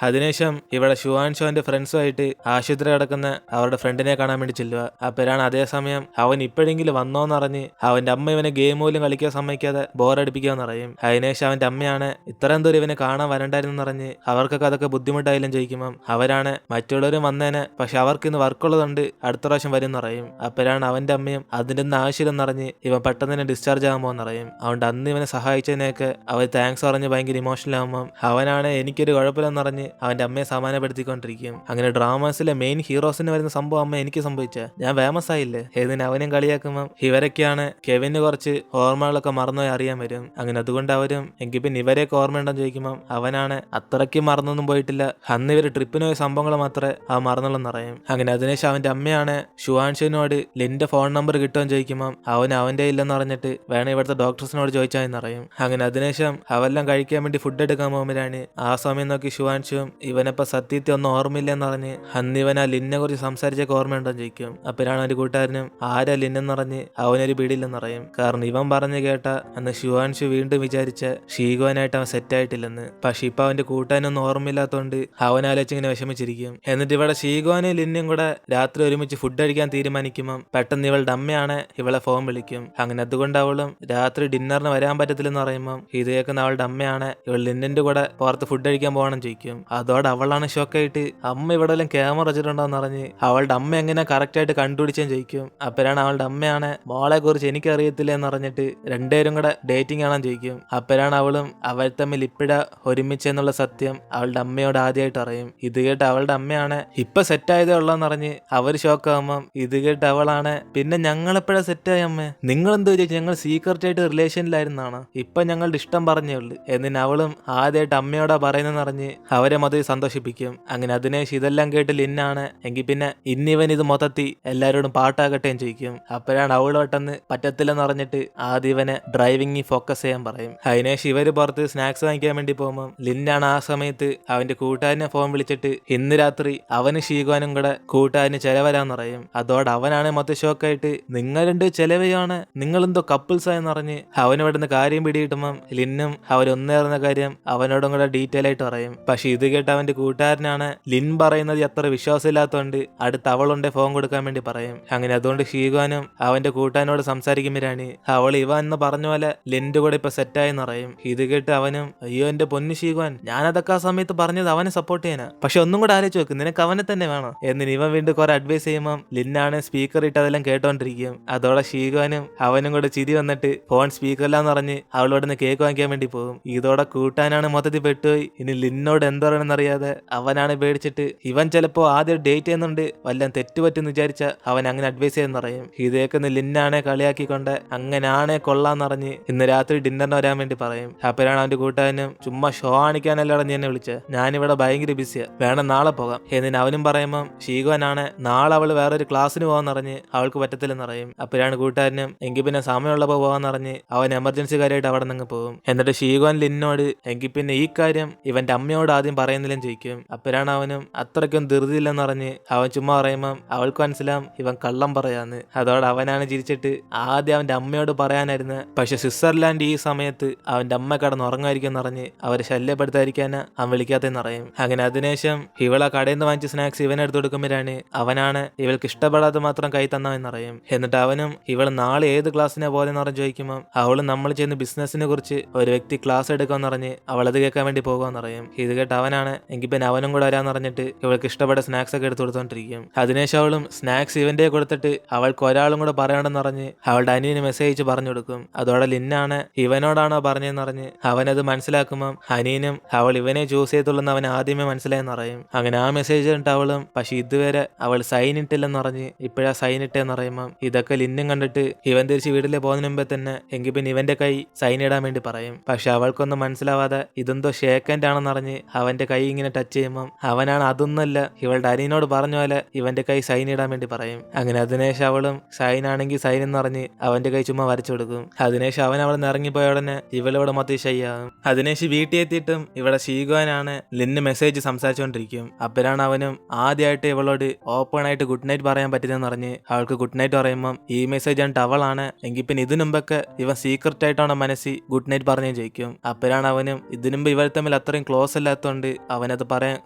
അതിനുശേഷം ഇവിടെ ഷുവാൻഷോന്റെ ഫ്രണ്ട്സുമായിട്ട് ആശുപത്രി കിടക്കുന്ന അവരുടെ ഫ്രണ്ടിനെ കാണാൻ വേണ്ടി ചെല്ലുക. അപ്പോഴാണ് അതേസമയം അവൻ ഇപ്പോഴെങ്കിലും വന്നോന്നറിഞ്ഞ് അവന്റെ അമ്മ ഇവനെ ഗെയിം പോലും കളിക്കാൻ സമ്മതിക്കാതെ ബോറടിപ്പിക്കാന്നറിയും. അതിനുശേഷം അവന്റെ അമ്മയാണ് ഇത്രയും ദൂരം ഇവനെ കാണാൻ വരണ്ടായിരുന്നറിഞ്ഞ് അവർക്കൊക്കെ അതൊക്കെ ബുദ്ധിമുട്ടായാലും ചോദിക്കുമ്പം അവരാണ് മറ്റുള്ളവരും വന്നേനെ, പക്ഷെ അവർക്ക് ഇന്ന് വർക്കുള്ളതുകൊണ്ട് അടുത്ത പ്രാവശ്യം വരും എന്നറിയും. അപ്പോഴാണ് അവന്റെ അമ്മയും അതിന്റെ ഒന്നും ആവശ്യമില്ലെന്നറിഞ്ഞ് ഇവൻ പെട്ടെന്ന് തന്നെ ഡിസ്ചാർജ് ആകുമ്പോൾ എന്നറിയും. അതുകൊണ്ട് അന്ന് ഇവനെ സഹായിച്ചതിനെയൊക്കെ അവർ താങ്ക്സ് പറഞ്ഞ് ഭയങ്കര ഇമോഷണൽ ആകുമ്പോൾ അവനാണ് എനിക്കൊരു കുഴപ്പമില്ലെന്നറിഞ്ഞ് അവന്റെ അമ്മയെ സമാധാനപ്പെടുത്തിക്കൊണ്ടിരിക്കും. അങ്ങനെ ഡ്രാമാസിലെ മെയിൻ ഹീറോസിന് വരുന്ന സംഭവം അമ്മ എനിക്ക് സംഭവിച്ച ഞാൻ ഫേമസ് ആയില്ലേ ഏതിന് അവനും കളിയാക്കുമ്പോൾ ഇവരൊക്കെയാണ് കെവിന് കുറച്ച് ഓർമ്മകളൊക്കെ മറന്നുപോയി അറിയാൻ വരും. അങ്ങനെ അതുകൊണ്ട് അവരും എങ്കിൽ പിന്നെ ഇവരെയൊക്കെ ഓർമ്മയുണ്ടെന്ന് ചോദിക്കുമ്പോൾ അവനാണ് അത്രയ്ക്ക് മറന്നൊന്നും പോയിട്ടില്ല, അന്ന് ഇവർ ട്രിപ്പിന് പോയ സംഭവങ്ങൾ മാത്രമേ അവൻ മറന്നുള്ളെന്ന് പറയും. അങ്ങനെ അതിനുശേഷം അവന്റെ അമ്മയാണ് ഷുവാൻഷുവിനോട് ലിന്റെ ഫോൺ നമ്പർ കിട്ടുമെന്ന് ചോദിക്കുമ്പോൾ അവന്റെ ഇല്ലെന്ന് പറഞ്ഞിട്ട് വേണം ഇവിടുത്തെ ഡോക്ടേഴ്സിനോട് ചോദിച്ചാന്ന് പറയും. അങ്ങനെ അതിനുശേഷം അവെല്ലാം കഴിക്കാൻ വേണ്ടി ഫുഡ് എടുക്കാൻ പോകുമ്പോഴാണ് ആ സമയം നോക്കി ഷുവാൻഷുവും ഇവനിപ്പോ സത്യത്തെ ഒന്നും ഓർമ്മയില്ലെന്ന് പറഞ്ഞ് അന്ന് ഇവൻ ആ ലിന്നെ കുറിച്ച് സംസാരിച്ചൊക്കെ ഓർമ്മയുണ്ടെന്ന് ചോദിക്കും. അപ്പോഴാണ് ഒരു കൂട്ടുകാരനും ആരാ ലിന്നെന്ന് പറഞ്ഞ് അവനൊരു പിടിയില്ലെന്ന് പറയും. കാരണം ഇവൻ പറഞ്ഞു കേട്ട അന്ന് ഷുവാൻഷു വീണ്ടും വിചാരിച്ച ഷീഗോനായിട്ട് അവൻ സെറ്റായിട്ടില്ലെന്ന്. പക്ഷെ ഇപ്പൊ അവന്റെ കൂട്ടാനൊന്നും ഓർമ്മയില്ലാത്തതുകൊണ്ട് അവൻ ആലോചിച്ച് ഇങ്ങനെ വിഷമിച്ചിരിക്കും. എന്നിട്ട് ഇവിടെ ഷീഗോനും ലിന്നും കൂടെ രാത്രി ഒരുമിച്ച് ഫുഡ് കഴിക്കാൻ തീരുമാനിക്കുമ്പോൾ പെട്ടെന്ന് ഇവളുടെ അമ്മയാണ് ഇവളെ ഫോൺ വിളിക്കും. അങ്ങനെ അതുകൊണ്ട് അവളും രാത്രി ഡിന്നറിന് വരാൻ പറ്റത്തില്ലെന്ന് പറയുമ്പോൾ ഇത് കേൾക്കുന്ന അവളുടെ അമ്മയാണ് ഇവൾ ലിന്നിന്റെ കൂടെ പുറത്ത് ഫുഡ് കഴിക്കാൻ പോകണം ചോദിക്കും. അതോടെ അവളാണ് ഷോക്കായിട്ട് അമ്മ ഇവിടെ എല്ലാം ക്യാമറ വെച്ചിട്ടുണ്ടോന്ന് പറഞ്ഞ് അവളുടെ അമ്മ എങ്ങനെ കറക്റ്റ് ആയിട്ട് കണ്ടുപിടിച്ചെന്ന് ചോദിക്കും. അപ്പോഴാണ് അവളുടെ അമ്മയാണ് മോളെ കുറിച്ച് എനിക്കറിയത്തില്ല എന്ന് പറഞ്ഞിട്ട് രണ്ടുപേരും കൂടെ ഡേറ്റിംഗ് ആണെന്ന് ചോദിക്കും. അപ്പോഴാണ് അവളും അവർ തമ്മിൽ ഇപ്പോഴാ ഒരുമിച്ചെന്നുള്ള സത്യം അവളുടെ അമ്മയോട് ആദ്യമായിട്ട് അറിയും. ഇത് കേട്ട് അവളുടെ അമ്മയാണ് ഇപ്പൊ സെറ്റായതേ ഉള്ളതെന്ന് പറഞ്ഞ് അവർ ഷോക്കാകുമ്പം ഇത് കേട്ട് അവളാണ് പിന്നെ ഞങ്ങളെപ്പോഴാ സെറ്റായ അമ്മ, നിങ്ങളെന്തോ ചോദിച്ചു ഞങ്ങൾ സീക്രട്ട് ആയിട്ട് റിലേഷനിലായിരുന്നാണ്, ഇപ്പൊ ഞങ്ങളുടെ ഇഷ്ടം പറഞ്ഞേ ഉള്ളു എന്നിന് അവളും ആദ്യമായിട്ട് അമ്മയോടാ പറയുന്നതെന്ന് അറിഞ്ഞ് അവരെ മതി സന്തോഷിപ്പിക്കും. അങ്ങനെ അതിനുശേഷം ഇതെല്ലാം കേട്ട് ലിന്നാണ് എങ്കിൽ പിന്നെ ഇന്നിവൻ ഇത് മൊത്തത്തിൽ എല്ലാവരോടും പാട്ടാകട്ടെ എന്ന് ചോദിക്കും. അപ്പോഴാണ് അവൾ പെട്ടെന്ന് പറ്റത്തില്ലെന്ന് പറഞ്ഞിട്ട് ആദ്യം ഇവനെ ഡ്രൈവിംഗിൽ ഫോക്കസ് ചെയ്യാൻ പറയും. അതിനുശേഷം ഇവര് പുറത്ത് സ്നാക്സ് വാങ്ങിക്കാൻ വേണ്ടി പോകുമ്പോൾ ലിന്നാണ് ആ സമയത്ത് അവന്റെ കൂട്ടുകാരനെ ഫോൺ വിളിച്ചിട്ട് ഇന്ന് രാത്രി അവന് ഷീഗോനും കൂടെ കൂട്ടുകാരന് ചെലവരാന്ന് പറയും. അതോടെ അവനാണ് മൊത്തം ഷോക്കായിട്ട് നിങ്ങൾ രണ്ട് ചെലവയാണ്, നിങ്ങളെന്തോ കപ്പിൾസ് ആയെന്ന് പറഞ്ഞ് അവനിവിടുന്ന് കാര്യം പിടികിട്ടുമ്പം ലിന്നും അവരൊന്നേറുന്ന കാര്യം അവനോടും കൂടെ ഡീറ്റെയിൽ ആയിട്ട് പറയും. പക്ഷെ ഇത് കേട്ട് അവന്റെ കൂട്ടുകാരനാണ് ലിൻ പറയുന്നത് അത്ര വിശ്വാസമില്ലാത്തതുകൊണ്ട് അടുത്ത് അവളുണ്ടെ ഫോൺ കൊടുക്കാൻ വേണ്ടി പറയും. അങ്ങനെ അതുകൊണ്ട് ഷീഗോനും അവന്റെ കൂട്ടുകാരനോട് സംസാരിക്കുമ്പോഴാണ് അവൾ ഇവ എന്ന് പറഞ്ഞ പോലെ ലിന്റെ കൂടെ ഇപ്പൊ സെറ്റായെന്ന് പറയും. ഇത് കേട്ട് അവനും അയ്യോ എന്റെ പൊന്നു ഷീഗോൻ, ഞാനതൊക്കെ ആ സമയത്ത് പറഞ്ഞത് അവനെ സപ്പോർട്ട് ചെയ്യാനാ, പക്ഷെ ഒന്നും കൂടെ ആലോചിച്ച് നോക്ക് നിനക്ക് അവനെ തന്നെ വേണം എന്നിന് ഇവൻ വീണ്ടും കുറെ അഡ്വൈസ് ചെയ്യുമ്പോൾ ലിന്നാണ് സ്പീക്കർ ഇട്ട് അതെല്ലാം കേട്ടോണ്ടിരിക്കും. അതോടെ ഷീഗോനും അവനും കൂടെ ചിരി വന്നിട്ട് ഫോൺ സ്പീക്കറിലാന്ന് പറഞ്ഞ് അവളോട് കേക്ക് വാങ്ങിക്കാൻ വേണ്ടി പോകും. ഇതോടെ കൂട്ടാനാണ് മൊത്തത്തിൽ പെട്ടുപോയി. ഇനി ലിന്നോട് എന്ത് പറയണമെന്നറിയാതെ അവനാണ് പേടിച്ചിട്ട് ഇവൻ ചിലപ്പോ ആദ്യം ഡേറ്റ് ചെയ്യുന്നുണ്ട് വല്ലതും തെറ്റുപറ്റെന്ന് വിചാരിച്ച അവൻ അങ്ങനെ അഡ്വൈസ് ചെയ്യുന്ന പറയും. ഇതേക്കൊന്ന് ലിന്നാണെ കളിയാക്കിക്കൊണ്ട് അങ്ങനാണെ കൊള്ളാന്നറിഞ്ഞ് ഇന്ന് രാത്രി ഡിന്നറിന് വരാൻ വേണ്ടി പറയും. അപ്പോഴാണ് അവന്റെ കൂട്ടുകാരനും ചുമ്മാ ഷോ കാണിക്കാനല്ലാതെ നീ എന്നെ വിളിച്ചത്, ഞാനിവിടെ ഭയങ്കര ബിസിയാ, വേണം നാളെ പോകാം എന്നിന് അവനും പറയുമ്പം ഷീഗോനാണ് നാളെ അവള് വേറൊരു ക്ലാസ്സിന് പോകാന്നറിഞ്ഞ് അവൾക്ക് പറ്റത്തില്ലെന്ന് പറയും. അപ്പോഴാണ് കൂട്ടുകാരനും എങ്കിൽ പിന്നെ സമയമുള്ളപ്പോ പോകാന്നറിഞ്ഞ് അവൻ എമർജൻസി കാര്യമായിട്ട് അവിടെ നിന്ന് പോകും. എന്നിട്ട് ഷീഗോൻ ലിന്നോട് എങ്കിൽ പിന്നെ ഈ കാര്യം ഇവന്റെ അമ്മയോട് ആദ്യം പറയുന്നില്ലെന്ന് ചോദിക്കും. അപ്പോഴാണ് അവനും അത്രയ്ക്കും ധൃതിയില്ലെന്ന് പറഞ്ഞ് അവൻ ചുമ്മാ പറയുമ്പം അവൾക്ക് മനസ്സിലാവും ഇവൻ കള്ളം പറയാന്ന്. അതോടെ അവനാണ് ചിരിച്ചിട്ട് ആദ്യം അവന്റെ അമ്മയോട് പറയാനായിരുന്നു, പക്ഷെ സ്വിറ്റ്സർലാൻഡ് ഈ സമയത്ത് അവന്റെ അമ്മ കിടന്ന് ഉറങ്ങായിരിക്കും എന്നറിഞ്ഞ് അവരെ ശല്യപ്പെടുത്താതിരിക്കാന് അവൻ വിളിക്കാത്തെന്ന് പറയും. അങ്ങനെ അതിനുശേഷം ഇവളെ കടയിൽ നിന്ന് വാങ്ങിച്ച സ്നാക്സ് ഇവനെടുത്ത് കൊടുക്കുമ്പോഴാണ് അവനാണ് ഇവൾക്ക് ഇഷ്ടപ്പെടാതെ മാത്രം കൈ തന്നവെന്ന് പറയും. എന്നിട്ട് അവനും ഇവൾ നാളെ ഏത് ക്ലാസ്സിനാ പോലെന്ന് പറഞ്ഞ് ചോദിക്കുമ്പോൾ അവള് നമ്മൾ ചെയ്യുന്ന ബിസിനസിനെ കുറിച്ച് ഒരു വ്യക്തി ക്ലാസ് എടുക്കാന്ന് പറഞ്ഞ് അവളത് കേൾക്കാൻ വേണ്ടി പോകുമെന്ന് പറയും. ഇത് കേട്ട് അവനാണ് എങ്കിൽ പിന്നെ അവനും കൂടെ വരാന്ന് പറഞ്ഞിട്ട് ഇവൾക്ക് ഇഷ്ടപ്പെട്ട സ്നാക്സ് ഒക്കെ എടുത്ത് കൊടുത്തോണ്ടിരിക്കും. അതിനുശേഷം അവളും സ്നാക്സ് ഇവന്റെ കൊടുത്തിട്ട് അവൾക്ക് ഒരാളും കൂടെ പറയണമെന്ന് പറഞ്ഞ് അവളുടെ അനിയന് മെസ്സേജ് പറഞ്ഞു കൊടുക്കും. അതോടെ ലിന്നാണ് ഇവനോടാണോ പറഞ്ഞതെന്ന് പറഞ്ഞ് അവനത് മനസ്സിലാക്കുമ്പം അനിയനും അവൾ ഇവനെ ചൂസ് ചെയ്തുള്ളെന്ന് അവൻ ആദ്യമേ മനസ്സിലായെന്ന് പറയും. അങ്ങനെ ആ മെസ്സേജ് കണ്ടിട്ട് അവളും പക്ഷെ ഇതുവരെ അവൾ സൈൻ ഇട്ടില്ലെന്ന് പറഞ്ഞ് ഇപ്പോഴാ സൈൻ ഇട്ടെന്ന് പറയുമ്പം ഇതൊക്കെ ലിന്നും കണ്ടിട്ട് ഇവൻ തിരിച്ച് വീട്ടിലെ പോകുന്നതിന് മുമ്പേ തന്നെ എങ്കിൽ പിന്നെ ഇവന്റെ കൈ സൈൻ ഇടാൻ വേണ്ടി പറയും. പക്ഷെ അവൾക്കൊന്നും മനസ്സിലാവാതെ ഇതെന്തോ ഷേക്കൻഡ് ആണെന്ന് അറിഞ്ഞ് അവന്റെ കൈ ഇങ്ങനെ ടച്ച് ചെയ്യുമ്പം അവനാണ് അതൊന്നല്ല ഇവളുടെ അനിയനോട് പറഞ്ഞ പോലെ ഇവന്റെ കൈ സൈൻ ഇടാൻ വേണ്ടി പറയും. അങ്ങനെ അതിനുശേഷം അവളും സൈൻ ആണെങ്കിൽ സൈൻ എന്ന് പറഞ്ഞ് അവന്റെ കൈ ചുമ്മാ വരച്ചു കൊടുക്കും. അതിനുശേഷം അവൻ അവിടെ നിന്ന് ഇറങ്ങിപ്പോയ ഉടനെ ഇവളിവിടെ മൊത്തം ഷൈയാകും. അതിനുശേഷം വീട്ടിൽ എത്തിയിട്ടും ഇവിടെ ഷീഗോനാണ് ലിന്ന് മെസ്സേജ് സംസാരിച്ചുകൊണ്ടിരിക്കും. അപ്പോഴാണ് അവനും ആദ്യമായിട്ട് ഇവളോട് ഓപ്പൺ ആയിട്ട് ഗുഡ് നൈറ്റ് പറയാൻ പറ്റില്ലെന്ന് പറഞ്ഞ് അവൾക്ക് ഗുഡ് നൈറ്റ് പറയുമ്പം ഈ മെസ്സേജ് കണ്ടിട്ട് അവളാണ് എങ്കിൽ പിന്നെ ഇതിനു മുമ്പൊക്കെ ഇവൻ സീക്രട്ട് ആയിട്ടാണ് മനസ്സിൽ ഗുഡ് നൈറ്റ് പറഞ്ഞു ചോദിക്കും. അപ്പോഴാണ് അവനും ഇതിനുമ്പ് ഇവർ തമ്മിൽ അത്രയും ക്ലോസ് അല്ലാത്തതുകൊണ്ട് ആയതുകൊണ്ട് അവനത് പറയാൻ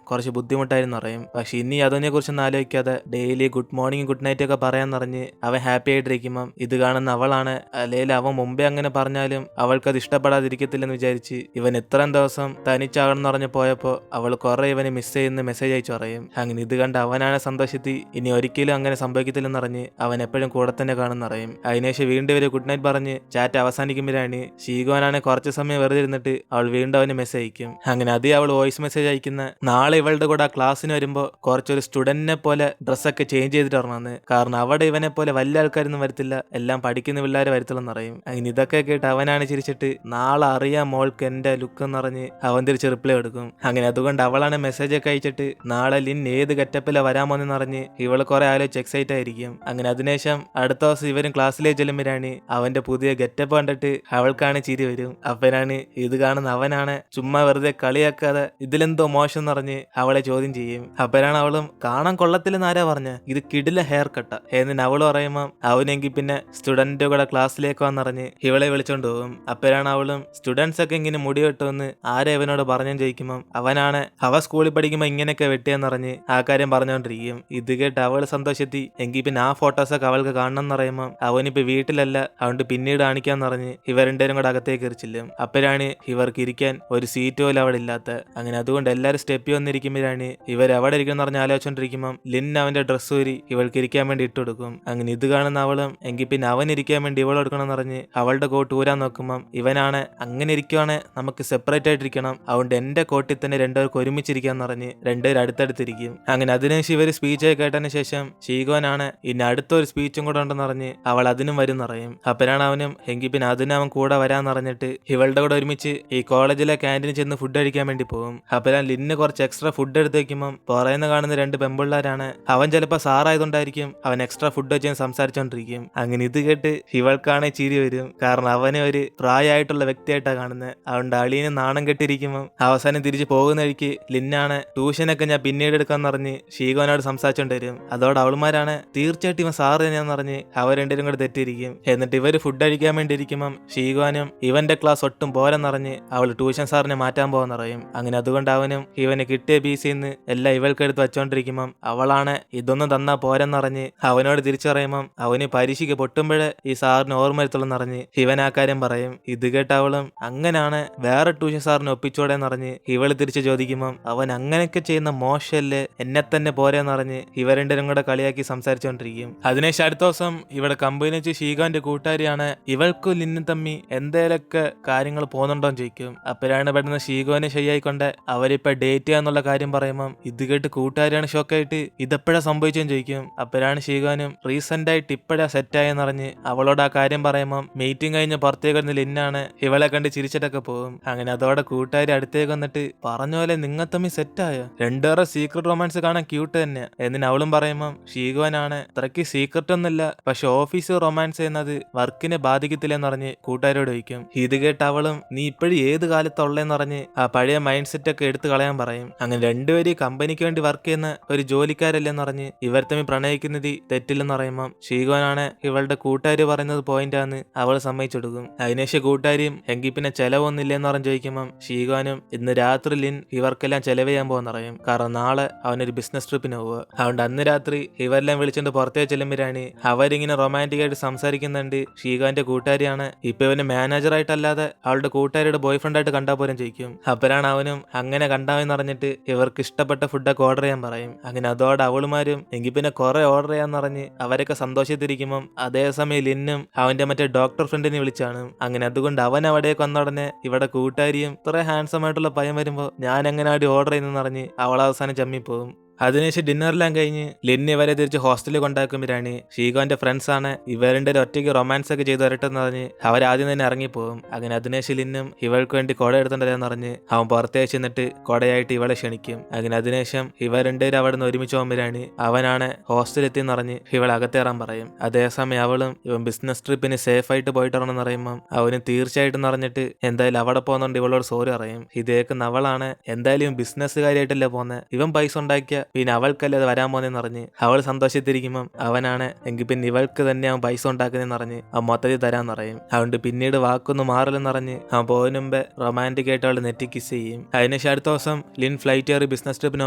കുറച്ച് ബുദ്ധിമുട്ടായിരുന്നു അറിയും. പക്ഷെ ഇനി അതിനെ കുറിച്ചൊന്നും ആലോചിക്കാതെ daily good morning good night ഒക്കെ പറയാൻ പറഞ്ഞ് അവൻ ഹാപ്പി ആയിട്ടിരിക്കുമ്പം ഇത് കാണുന്ന അവളാണ്, അല്ലെങ്കിൽ അവൻ മുമ്പേ അങ്ങനെ പറഞ്ഞാലും അവൾക്കത് ഇഷ്ടപ്പെടാതിരിക്കത്തില്ലെന്ന് വിചാരിച്ച് ഇവൻ ഇത്രയും ദിവസം തനിച്ചാകണമെന്ന് പറഞ്ഞ് പോയപ്പോൾ അവൾ കുറെ ഇവനെ മിസ് ചെയ്യുന്ന മെസ്സേജ് അയച്ചു പറയും. അങ്ങനെ ഇത് കണ്ട് അവനാണ് സന്തോഷത്തിൽ ഇനി ഒരിക്കലും അങ്ങനെ സംഭവിക്കത്തില്ലെന്ന് പറഞ്ഞ് അവൻ എപ്പോഴും കൂടെ തന്നെ കാണുന്നറിയും. അതിനുശേഷം വീണ്ടും ഒരു ഗുഡ് നൈറ്റ് പറഞ്ഞ് ചാറ്റ് അവസാനിക്കുമ്പോഴാണ് ഷീഗോനാണ് കുറച്ച് സമയം വെറുതെ ഇരുന്നിട്ട് അവൾ വീണ്ടും അവന് മെസ്സേജ് അയക്കും. അങ്ങനെ അതേ അവൾ വോയിസ് മെസ്സേജ് അയക്കുന്ന നാളെ ഇവളുടെ കൂടെ ക്ലാസ്സിന് വരുമ്പോൾ കുറച്ചൊരു സ്റ്റുഡന്റിനെ പോലെ ഡ്രസ്സൊക്കെ ചേഞ്ച് ചെയ്തിട്ട് വരണമെന്ന്. കാരണം അവിടെ ഇവനെ പോലെ വലിയ ആൾക്കാരൊന്നും വരത്തില്ല, എല്ലാം പഠിക്കുന്ന പിള്ളേരെ വരത്തുള്ളെന്ന് അറിയും. അങ്ങനെ ഇതൊക്കെ കേട്ട് അവനാണ് ചിരിച്ചിട്ട് നാളെ അറിയാം മോൾക്ക് എന്റെ ലുക്ക് എന്ന് പറഞ്ഞ് അവൻ തിരിച്ച് റിപ്ലൈ കൊടുക്കും. അങ്ങനെ അതുകൊണ്ട് അവളാണ് മെസ്സേജ് ഒക്കെ അയച്ചിട്ട് നാളെ ലിൻ ഏത് ഗെറ്റപ്പില വരാമോന്ന് അറിഞ്ഞ് ഇവള് കുറെ ആലോചിച്ച് എക്സൈറ്റ് ആയിരിക്കും. അങ്ങനെ അതിനുശേഷം അടുത്ത ദിവസം ഇവരും ക്ലാസ്സിലേക്ക് ചെല്ലുമ്പോഴാണ് അവന്റെ പുതിയ ഗെറ്റപ്പ് കണ്ടിട്ട് അവൾക്കാണ് ചിരി വരും. അപ്പനാണ് ഇത് കാണുന്ന അവനാണ് ചുമ്മാ വെറുതെ കളിയാക്കാതെ ഇതിലെന്തോ മോശം എന്ന് പറഞ്ഞ് അവളെ ചോദ്യം ചെയ്യും. അപ്പനാണ് അവളും കാണാൻ കൊള്ളത്തില്ലെന്ന് ആരാ പറഞ്ഞ, ഇത് കിടില ഹെയർ കട്ട എന്നിട്ട് അവള് പറയുമ്പോ അവനെങ്കിൽ പിന്നെ സ്റ്റുഡന്റ് കൂടെ ക്ലാസ്സിലേക്ക് വന്നറിഞ്ഞ് ഇവളെ വിളിച്ചോണ്ട് പോകും. അപ്പനാണ് അവളും സ്റ്റുഡൻസ് ഒക്കെ ഇങ്ങനെ മുടി വെട്ടുമെന്ന് ആരെ ഇവനോട് പറഞ്ഞു ചോദിക്കുമ്പം അവനാണ് അവ സ്കൂളിൽ പഠിക്കുമ്പോ ഇങ്ങനെയൊക്കെ വെട്ടിയെന്നറിഞ്ഞ് ആ കാര്യം പറഞ്ഞുകൊണ്ടിരിക്കും. ഇത് കേട്ട് അവള് സന്തോഷത്തി എങ്കിൽ പിന്നെ ആ ഫോട്ടോസൊക്കെ അവൾക്ക് കാണണം എന്ന് പറയുമ്പോൾ അവനിപ്പോ വീട്ടിലല്ല, അതുകൊണ്ട് പിന്നീട് കാണിക്കാന്ന് പറഞ്ഞ് ഇവർ രണ്ടുപേരും കൂടെ അകത്തേക്ക് കയറിച്ചില്ലും. അപ്പോഴാണ് ഇവർക്ക് ഇരിക്കാൻ ഒരു സീറ്റ് പോലും അവിടെ ഇല്ലാത്ത. അങ്ങനെ അതുകൊണ്ട് എല്ലാവരും സ്റ്റെപ്പി വന്നിരിക്കുമ്പോഴാണ് ഇവർ എവിടെ ഇരിക്കുന്ന പറഞ്ഞ് ആലോചിച്ചോണ്ടിരിക്കുമ്പോൾ ലിൻ അവന്റെ ഡ്രസ്സ് ഊരി ഇവൾക്ക് ഇരിക്കാൻ വേണ്ടി ഇട്ട് കൊടുക്കും. അങ്ങനെ ഇത് കാണുന്ന അവളും എങ്കിൽ പിന്നെ അവൻ ഇരിക്കാൻ വേണ്ടി ഇവൾ എടുക്കണം എന്ന് പറഞ്ഞ് അവളുടെ കോട്ട് ഊരാൻ നോക്കുമ്പം ഇവനാണ് അങ്ങനെ ഇരിക്കുവാണ് നമുക്ക് സെപ്പറേറ്റ് ആയിട്ടിരിക്കണം, അതുകൊണ്ട് എന്റെ കോട്ടിൽ തന്നെ രണ്ടുപേർക്ക് ഒരുമിച്ചിരിക്കാന്ന് പറഞ്ഞ് രണ്ടുപേരും അടുത്തടുത്തിരിക്കും. അങ്ങനെ അതിനുശേഷം ഇവർ സ്പീച്ച് കേട്ടതിന് ശേഷം ഷീഗോനാണ് ഇനി അടുത്തൊരു സ്പീച്ചും കൂടെ ഉണ്ടെന്ന് പറഞ്ഞ് അവൾ അതിനും വരും എന്നറിയും. അപ്പനാണ് അവനും എങ്കിൽ പിന്നെ അതിനും അവൻ കൂടെ വരാന്ന് പറഞ്ഞിട്ട് ഇവളുടെ കൂടെ ഒരുമിച്ച് ഈ കോളേജിലെ ക്യാൻറ്റീനിൽ ചെന്ന് ഫുഡ് കഴിക്കാൻ വേണ്ടി പോകും. അപ്പനാൻ ലിന്ന് കുറച്ച് എക്സ്ട്രാ ഫുഡ് എടുത്ത് വെക്കുമ്പം പുറയുന്ന കാണുന്ന രണ്ട് പെമ്പിള്ളാരാണ്. അവൻ ചിലപ്പോൾ സാറായതുകൊണ്ടായിരിക്കും അവൻ എക്സ്ട്രാ ഫുഡ് വെച്ച് സംസാരിച്ചോണ്ടിരിക്കും. അങ്ങനെ ഇത് കേട്ട് ഇവൾക്കാണെ ചിരി വരും, കാരണം അവനെ ഒരു പ്രായമായിട്ടുള്ള വ്യക്തിയായിട്ടാണ് കാണുന്നത്. അതുകൊണ്ട് അളിയന് നാണം കെട്ടിരിക്കുമ്പം അവസാനം തിരിച്ച് പോകുന്ന വഴിക്ക് ലിന്നാണ് ട്യൂഷനൊക്കെ ഞാൻ പിന്നീട് എടുക്കാന്ന് പറഞ്ഞ് ഷീഗോനോട് സംസാരിച്ചോണ്ട് വരും. അതോടെ അവൾമാരാണ് തീർച്ചയായിട്ടും ഇവൻ സാറ് തന്നെയാന്ന് പറഞ്ഞ് അവർ രണ്ടുപേരും കൂടെ തെറ്റിയിരിക്കും. എന്നിട്ട് ഇവർ ഫുഡ് കഴിക്കാൻ വേണ്ടി ഇരിക്കുമ്പം ഷീഗോനും ഇവന്റെ ക്ലാസ് ഒട്ടും പോരെന്നറിഞ്ഞ് അവൾ ട്യൂഷൻ സാറിനെ മാറ്റാൻ പോകുന്നറിയും. അങ്ങനെ അതുകൊണ്ട് അവനും ഇവന് കിട്ടിയ ബീസിന്ന് എല്ലാം ഇവൾക്കെടുത്ത് വെച്ചോണ്ടിരിക്കുമ്പം അവളാണ് ഇതൊന്നും തന്നാ പോരെന്നറിഞ്ഞ് അവനോട് തിരിച്ചു പറയുമ്പം അവന് പരീക്ഷയ്ക്ക് പൊട്ടുമ്പോഴേ ഈ സാറിന് ഓർമ്മ വരുത്തുള്ളെന്നറിഞ്ഞ് ഇവൻ ആ കാര്യം പറയും. ഇത് കേട്ട അവളും അങ്ങനാണ് വേറെ ട്യൂഷൻ സാറിനെ ഒപ്പിച്ചോടെന്നറിഞ്ഞ് ഇവള് തിരിച്ചു ചോദിക്കുമ്പം അവൻ അങ്ങനെയൊക്കെ ചെയ്യുന്ന മോശമല്ലേ, എന്നെ തന്നെ പോരെന്നറിഞ്ഞ് ഇവർ രണ്ടുപേരും കൂടെ കളിയാക്കി സംസാരിച്ചോണ്ടിരിക്കും. അതിനുശേഷം അടുത്ത ദിവസം ഇവിടെ കമ്പനി വെച്ച് ഷീഗോന്റെ കൂട്ടുകാരിയാണ് ഇവൾക്കും ലിന്നും തമ്മി എന്തേലൊക്കെ കാര്യങ്ങൾ പോകുന്നുണ്ടോന്ന് ചോദിക്കും. അപ്പോഴാണ് പെട്ടെന്ന് ഷീഗോനെ ശരിയായിക്കൊണ്ട് അവരിപ്പോ ഡേറ്റ് ചെയ്യാന്നുള്ള കാര്യം പറയുമ്പം ഇത് കേട്ട് കൂട്ടുകാരിയാണ് ഷോക്കായിട്ട് ഇതെപ്പോഴാ സംഭവിച്ചെന്ന് ചോദിക്കും. അപ്പോഴാണ് ഷീഗോനും റീസെന്റ് ആയിട്ട് ഇപ്പോഴാ സെറ്റായെന്നറിഞ്ഞ് അവളോട് ആ കാര്യം പറയുമ്പം മീറ്റിംഗ് കഴിഞ്ഞ് പുറത്തേക്ക് വരുന്ന ലിന്നാണ് ഇവളെ കണ്ട് ചിരിച്ചിട്ടൊക്കെ പോകും. അങ്ങനെ അതോടെ കൂട്ടുകാരി അടുത്തേക്ക് വന്നിട്ട് പറഞ്ഞ പോലെ നിങ്ങൾ തമ്മിൽ സെറ്റായോ, രണ്ടുപേരുടെ സീക്രട്ട് റൊമാൻസ് കാണാൻ ക്യൂട്ട് തന്നെ എന്നിന് അവളും പറയുമ്പം ഷീഗോനാണ് അത്രയ്ക്ക് സീക്രട്ട് ഒന്നുമില്ല, പക്ഷെ ഓഫീസ് റൊമാൻസ് ചെയ്യുന്നത് വർക്കിനെ ബാധിക്കത്തില്ലെന്ന് പറഞ്ഞ് കൂട്ടുകാരോട് ചോദിക്കും. ഇത് കേട്ട് അവളും നീ ഇപ്പോഴും ഏത് കാലത്തുള്ളതെന്ന് പറഞ്ഞ് ആ പഴയ മൈൻഡ് സെറ്റ് ഒക്കെ എടുത്ത് കളയാൻ പറയും. അങ്ങനെ രണ്ടുപേരും കമ്പനിക്ക് വേണ്ടി വർക്ക് ചെയ്യുന്ന ഒരു ജോലിക്കാരല്ലെന്ന് പറഞ്ഞ് ഇവർ തമ്മിൽ പ്രണയിക്കുന്നത് തെറ്റില്ലെന്ന് പറയുമ്പം ഷീഗോനാണ് ഇവളുടെ കൂട്ടുകാര് പറയുന്നത് പോയിന്റാന്ന് അവൾ സമ്മതിച്ചെടുക്കും. അതിനുശേഷം കൂട്ടുകാരിയും എങ്കിൽ പിന്നെ ചെലവൊന്നുമില്ലെന്ന് പറഞ്ഞ് ചോദിക്കുമ്പം ഷീഗോനും ഇന്ന് രാത്രി ലിൻ ഇവർക്കെല്ലാം ചെലവ് ചെയ്യാൻ പോകുന്നറിയും, കാരണം നാളെ അവനൊരു ബിസിനസ് ട്രിപ്പിന് പോവുക. അതുകൊണ്ട് അന്ന് രാത്രി ഇവരെല്ലാം വിളിച്ചുകൊണ്ട് പുറത്തേക്ക് ചെല്ലുമ്പോഴാണ് അവരിങ്ങനെ റൊമാൻറ്റിക് ആയിട്ട് സംസാരിക്കുന്നുണ്ട്. ഷീഗോന്റെ കൂട്ടുകാരിയാണ് ഇപ്പൊ ഇവന് മാനേജറായിട്ടല്ലാതെ അവളുടെ കൂട്ടുകാരിയുടെ ബോയ് ഫ്രണ്ട് ആയിട്ട് കണ്ടാ പോലും ചോദിക്കും. അപ്പോഴാണ് അവനും അങ്ങനെ കണ്ടാവെന്ന് അറിഞ്ഞിട്ട് ഇവർക്ക് ഇഷ്ടപ്പെട്ട ഫുഡൊക്കെ ഓർഡർ ചെയ്യാൻ പറയും. അങ്ങനെ അതോടെ അവളുമാരും എങ്കിൽ പിന്നെ കുറെ ഓർഡർ ചെയ്യാന്ന് പറഞ്ഞ് അവരൊക്കെ സന്തോഷത്തിരിക്കുമ്പം അതേസമയം ലിന്നും അവന്റെ മറ്റേ ഡോക്ടർ ഫ്രണ്ടിനെ വിളിച്ചാണ്. അങ്ങനെ അതുകൊണ്ട് അവൻ അവിടേക്ക് വന്ന ഉടനെ ഇവിടെ കൂട്ടുകാരിയും ഇത്ര ഹാൻസം ആയിട്ടുള്ള പയ്യൻ വരുമ്പോ ഞാൻ എങ്ങനെ ആടി ഓർഡർ ചെയ്യുന്നെന്ന് പറഞ്ഞ് അവൾ അവസാനം ചമ്മിപ്പോവും. അതിനുശേഷം ഡിന്നറെല്ലാം കഴിഞ്ഞ് ലിൻ ഇവരെ തിരിച്ച് ഹോസ്റ്റലിൽ കൊണ്ടാക്കുമ്പോഴാണ് ഷീഗോന്റെ ഫ്രണ്ട്സ് ആണ് ഇവരുടെ ഒറ്റയ്ക്ക് റൊമാൻസ് ഒക്കെ ചെയ്ത് വരട്ടെന്ന് പറഞ്ഞ് അവരാദ്യം തന്നെ ഇറങ്ങിപ്പോകും. അങ്ങനെ അതിനുശേഷം ലിന്നും ഇവൾക്ക് വേണ്ടി കുട എടുത്തിട്ടുണ്ടെന്ന് പറഞ്ഞ് അവൻ പുറത്തേക്ക് ചെന്നിട്ട് കുടയായിട്ട് ഇവളെ ക്ഷണിക്കും. അങ്ങനെ അതിനുശേഷം ഇവർ രണ്ടുപേരും അവിടെ നിന്ന് ഒരുമിച്ച് പോകുമ്പോഴാണ് അവനാണ് ഹോസ്റ്റലിൽ എത്തിയെന്ന് പറഞ്ഞ് ഇവളെ അകത്തേറാൻ പറയും. അതേസമയം അവളും ഇവൻ ബിസിനസ് ട്രിപ്പിന് സേഫ് ആയിട്ട് പോയിട്ടാണെന്ന് പറയുമ്പം അവന് തീർച്ചയായിട്ടും പറഞ്ഞിട്ട് എന്തായാലും അവിടെ പോകുന്നുണ്ട് ഇവളോട് സോറി പറയും. ഇതേക്കുന്ന അവളാണ് എന്തായാലും ബിസിനസ്സുകാരിയായിട്ടല്ലേ പോകുന്നത്, ഇവൻ പൈസ ഉണ്ടാക്കിയ പിന്നെ അവൾക്കല്ലേ അത് വരാൻ പോകുന്നതെന്ന് പറഞ്ഞ് അവൾ സന്തോഷത്തിരിക്കുമ്പം അവനാണ് എങ്കിൽ പിന്നെ ഇവൾക്ക് തന്നെ അവൻ പൈസ ഉണ്ടാക്കുന്നതെന്ന് പറഞ്ഞ് അവൻ മൊത്തത്തിൽ തരാൻ പറയും. അതുകൊണ്ട് പിന്നീട് വാക്കൊന്നും മാറില്ലെന്ന് പറഞ്ഞ് അവൻ പോകുന്ന മുമ്പേ റൊമാൻറ്റിക് ആയിട്ട് അവൾ നെറ്റി കിസ് ചെയ്യും. അതിനുശേഷം അടുത്ത ദിവസം ലിൻ ഫ്ലൈറ്റ് കയറി ബിസിനസ് ട്രിപ്പിന്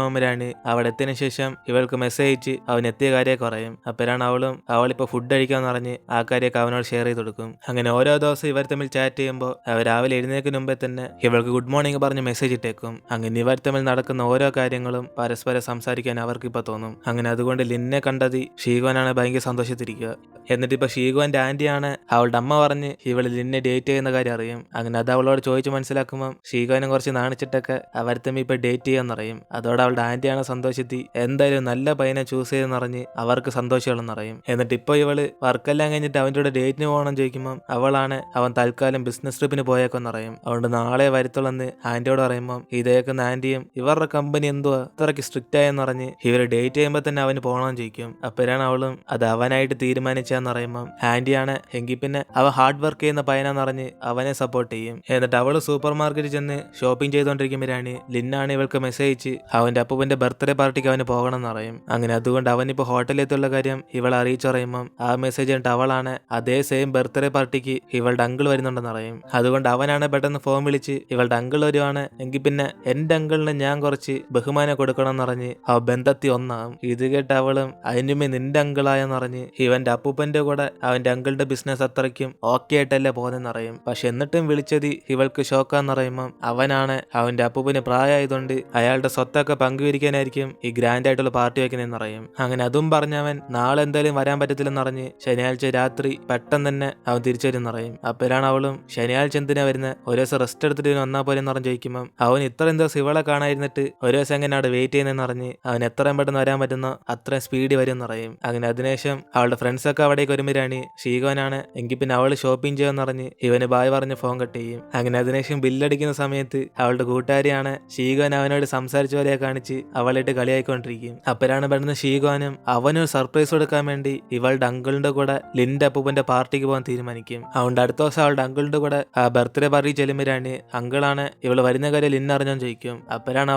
പോകുമ്പോഴാണ് അവിടെ എത്തിയതിനു ശേഷം ഇവൾക്ക് മെസ്സേജ് അയച്ച് അവൻ എത്തിയ കാര്യമൊക്കെ പറയും. അപ്പോഴാണ് അവളിപ്പോൾ ഫുഡ് കഴിക്കാന്ന് പറഞ്ഞ് ആ കാര്യമൊക്കെ അവനോട് ഷെയർ ചെയ്ത് കൊടുക്കും. അങ്ങനെ ഓരോ ദിവസം ഇവർ തമ്മിൽ ചാറ്റ് ചെയ്യുമ്പോൾ അവർ രാവിലെ എഴുന്നേൽക്കുന്ന മുമ്പേ തന്നെ ഇവൾക്ക് ഗുഡ് മോർണിംഗ് പറഞ്ഞ് മെസ്സേജ് ഇട്ടേക്കും. അങ്ങനെ ഇവർ തമ്മിൽ നടക്കുന്ന ഓരോ കാര്യങ്ങളും പരസ്പരം സംസാരിക്കാൻ അവർക്കിപ്പോൾ തോന്നും. അങ്ങനെ അതുകൊണ്ട് ലിന്നെ കണ്ടത് ഷീഗോനാണ് ഭയങ്കര സന്തോഷത്തിരിക്കുക. എന്നിട്ട് ഇപ്പോൾ ഷീഗോന്റെ ആന്റിയാണ് അവളുടെ അമ്മ പറഞ്ഞ് ഇവള് ലിന്നെ ഡേറ്റ് ചെയ്യുന്ന കാര്യം അറിയും. അങ്ങനെ അത് അവളോട് ചോദിച്ച് മനസ്സിലാക്കുമ്പോൾ ഷീഗോനെ കുറച്ച് നാണിച്ചിട്ടൊക്കെ അവർ തമ്മിൽ ഇപ്പോൾ ഡേറ്റ് ചെയ്യാന്ന് പറയും. അതോടെ അവളുടെ ആന്റിയാണ് സന്തോഷത്തി എന്തായാലും നല്ല പയ്യനെ ചൂസ് ചെയ്തെന്ന് പറഞ്ഞ് അവർക്ക് സന്തോഷമുള്ളെന്ന് പറയും. എന്നിട്ട് ഇപ്പോൾ ഇവള് വർക്കെല്ലാം കഴിഞ്ഞിട്ട് അവൻ്റെ കൂടെ ഡേറ്റിന് പോകണം ചോദിക്കുമ്പോൾ അവൻ തൽക്കാലം ബിസിനസ് ട്രിപ്പിന് പോയേക്കെന്ന് പറയും. അതുകൊണ്ട് നാളെ വരുത്തുള്ളെന്ന് ആന്റിയോട് പറയുമ്പോൾ ഇതേക്കുന്ന ആന്റിയും ഇവരുടെ കമ്പനി എന്തുവാ അത്രയ്ക്ക് സ്ട്രിക്റ്റ് ആയെന്ന് പറഞ്ഞ് ഇവർ ഡേറ്റ് ചെയ്യുമ്പോൾ തന്നെ അവന് പോകണമെന്ന് ചോദിക്കും. അപ്പോഴാണ് അവളും അത് അവനായിട്ട് തീരുമാനിച്ചാന്ന് പറയുമ്പോൾ ആന്റിയാണ് എങ്കിൽ പിന്നെ അവൻ ഹാർഡ് വർക്ക് ചെയ്യുന്ന പയ്യനാന്ന് പറഞ്ഞ് അവനെ സപ്പോർട്ട് ചെയ്യും. എന്നിട്ട് അവള് സൂപ്പർ മാർക്കറ്റിൽ ചെന്ന് ഷോപ്പിംഗ് ചെയ്തുകൊണ്ടിരിക്കുമ്പോഴാണ് ലിന്നാണ് ഇവൾക്ക് മെസ്സേജ് അയച്ച് അവന്റെ അപ്പൂപ്പന്റെ ബർത്ത്ഡേ പാർട്ടിക്ക് അവന് പോകണം എന്ന് പറയും. അങ്ങനെ അതുകൊണ്ട് അവനിപ്പോൾ ഹോട്ടലിലെത്തുള്ള കാര്യം ഇവളെ അറിയിച്ചു പറയുമ്പോൾ ആ മെസ്സേജ് കണ്ടിട്ട് അവളാണ് അതേ സെയിം ബർത്ത്ഡേ പാർട്ടിക്ക് ഇവളുടെ അങ്കിൾ വരുന്നുണ്ടെന്ന് പറയും. അതുകൊണ്ട് അവനാണ് പെട്ടെന്ന് ഫോൺ വിളിച്ച് ഇവളുടെ അങ്കിൾ വരുവാണ് എങ്കിൽ പിന്നെ എന്റെ അങ്കിളിന് ഞാൻ കുറച്ച് ബഹുമാനം കൊടുക്കണം എന്ന് പറഞ്ഞ് അവ ബന്ധത്തി ഒന്നാകും. ഇത് കേട്ട് അവളും അതിനുമേ നിന്റെ അങ്കിളായെന്ന് പറഞ്ഞ് ഇവന്റെ അപ്പൂപ്പന്റെ കൂടെ അവന്റെ അങ്കിളുടെ ബിസിനസ് അത്രയ്ക്കും ഓക്കെ ആയിട്ടല്ലേ പോകുന്നതെന്ന് അറിയും. പക്ഷെ എന്നിട്ടും വിളിച്ചത് ഇവൾക്ക് ഷോക്കാന്ന് പറയുമ്പോൾ അവനാണ് അവന്റെ അപ്പൂപ്പന് പ്രായമായതുകൊണ്ട് അയാളുടെ സ്വത്തൊക്കെ പങ്കുവരിക്കാനായിരിക്കും ഈ ഗ്രാൻഡ് ആയിട്ടുള്ള പാർട്ടി വെക്കുന്നതെന്ന് പറയും. അങ്ങനെ അതും പറഞ്ഞവൻ നാളെ എന്തായാലും വരാൻ പറ്റത്തില്ലെന്ന് പറഞ്ഞ് ശനിയാഴ്ച രാത്രി പെട്ടെന്ന് തന്നെ അവൻ തിരിച്ചു വരുമെന്ന് പറയും. അപ്പോഴാണ് അവളും ശനിയാഴ്ച എന്തിനാ വരുന്നത് ഒരു ദിവസം റെസ്റ്റ് എടുത്തിട്ട് വന്നാൽ പോലെ എന്ന് പറഞ്ഞ് ചോദിക്കുമ്പോൾ അവൻ ഇത്രയും ദിവസം ഇവളെ കാണാതിരുന്നിട്ട് ഒരു ദിവസം എങ്ങനെ അവിടെ വെയിറ്റ് ചെയ്യുന്നതെന്ന് പറഞ്ഞ് അവൻ എത്രയും പെട്ടെന്ന് വരാൻ പറ്റുന്ന അത്രയും സ്പീഡ് വരും എന്ന് പറയും. അങ്ങനെ അതിനുശേഷം അവളുടെ ഫ്രണ്ട്സൊക്കെ അവിടേക്ക് വരുമ്പോഴാണ് ഷീഗോനാണ് എങ്കിൽ പിന്നെ അവള് ഷോപ്പിംഗ് ചെയ്യാന്ന് പറഞ്ഞ് ഇവന് ബായ് പറഞ്ഞ് ഫോൺ കട്ട് ചെയ്യും. അങ്ങനെ അതിനുശേഷം ബില്ലടിക്കുന്ന സമയത്ത് അവളുടെ കൂട്ടുകാരിയാണ് ഷീഗോൻ അവനോട് സംസാരിച്ച പോലെ കാണിച്ച് അവളായിട്ട് കളിയായിക്കൊണ്ടിരിക്കും. അപ്പോഴാണ് പെട്ടെന്ന് ഷീഗോനും അവനൊരു സർപ്രൈസ് കൊടുക്കാൻ വേണ്ടി ഇവളുടെ അങ്കിളിന്റെ കൂടെ ലിന്റെ അപ്പൂപ്പന്റെ പാർട്ടിക്ക് പോകാൻ തീരുമാനിക്കും. അതുകൊണ്ട് അടുത്ത ദിവസം അവളുടെ അങ്കിളിന്റെ കൂടെ ആ ബർത്ത്ഡേ പാർട്ടി ചെല്ലുമ്പോഴാണ് അങ്കിളാണ് ഇവള് വരുന്ന കാര്യം ലിൻ അറിഞ്ഞോന്ന് ചോദിക്കും. അപ്പോഴാണ്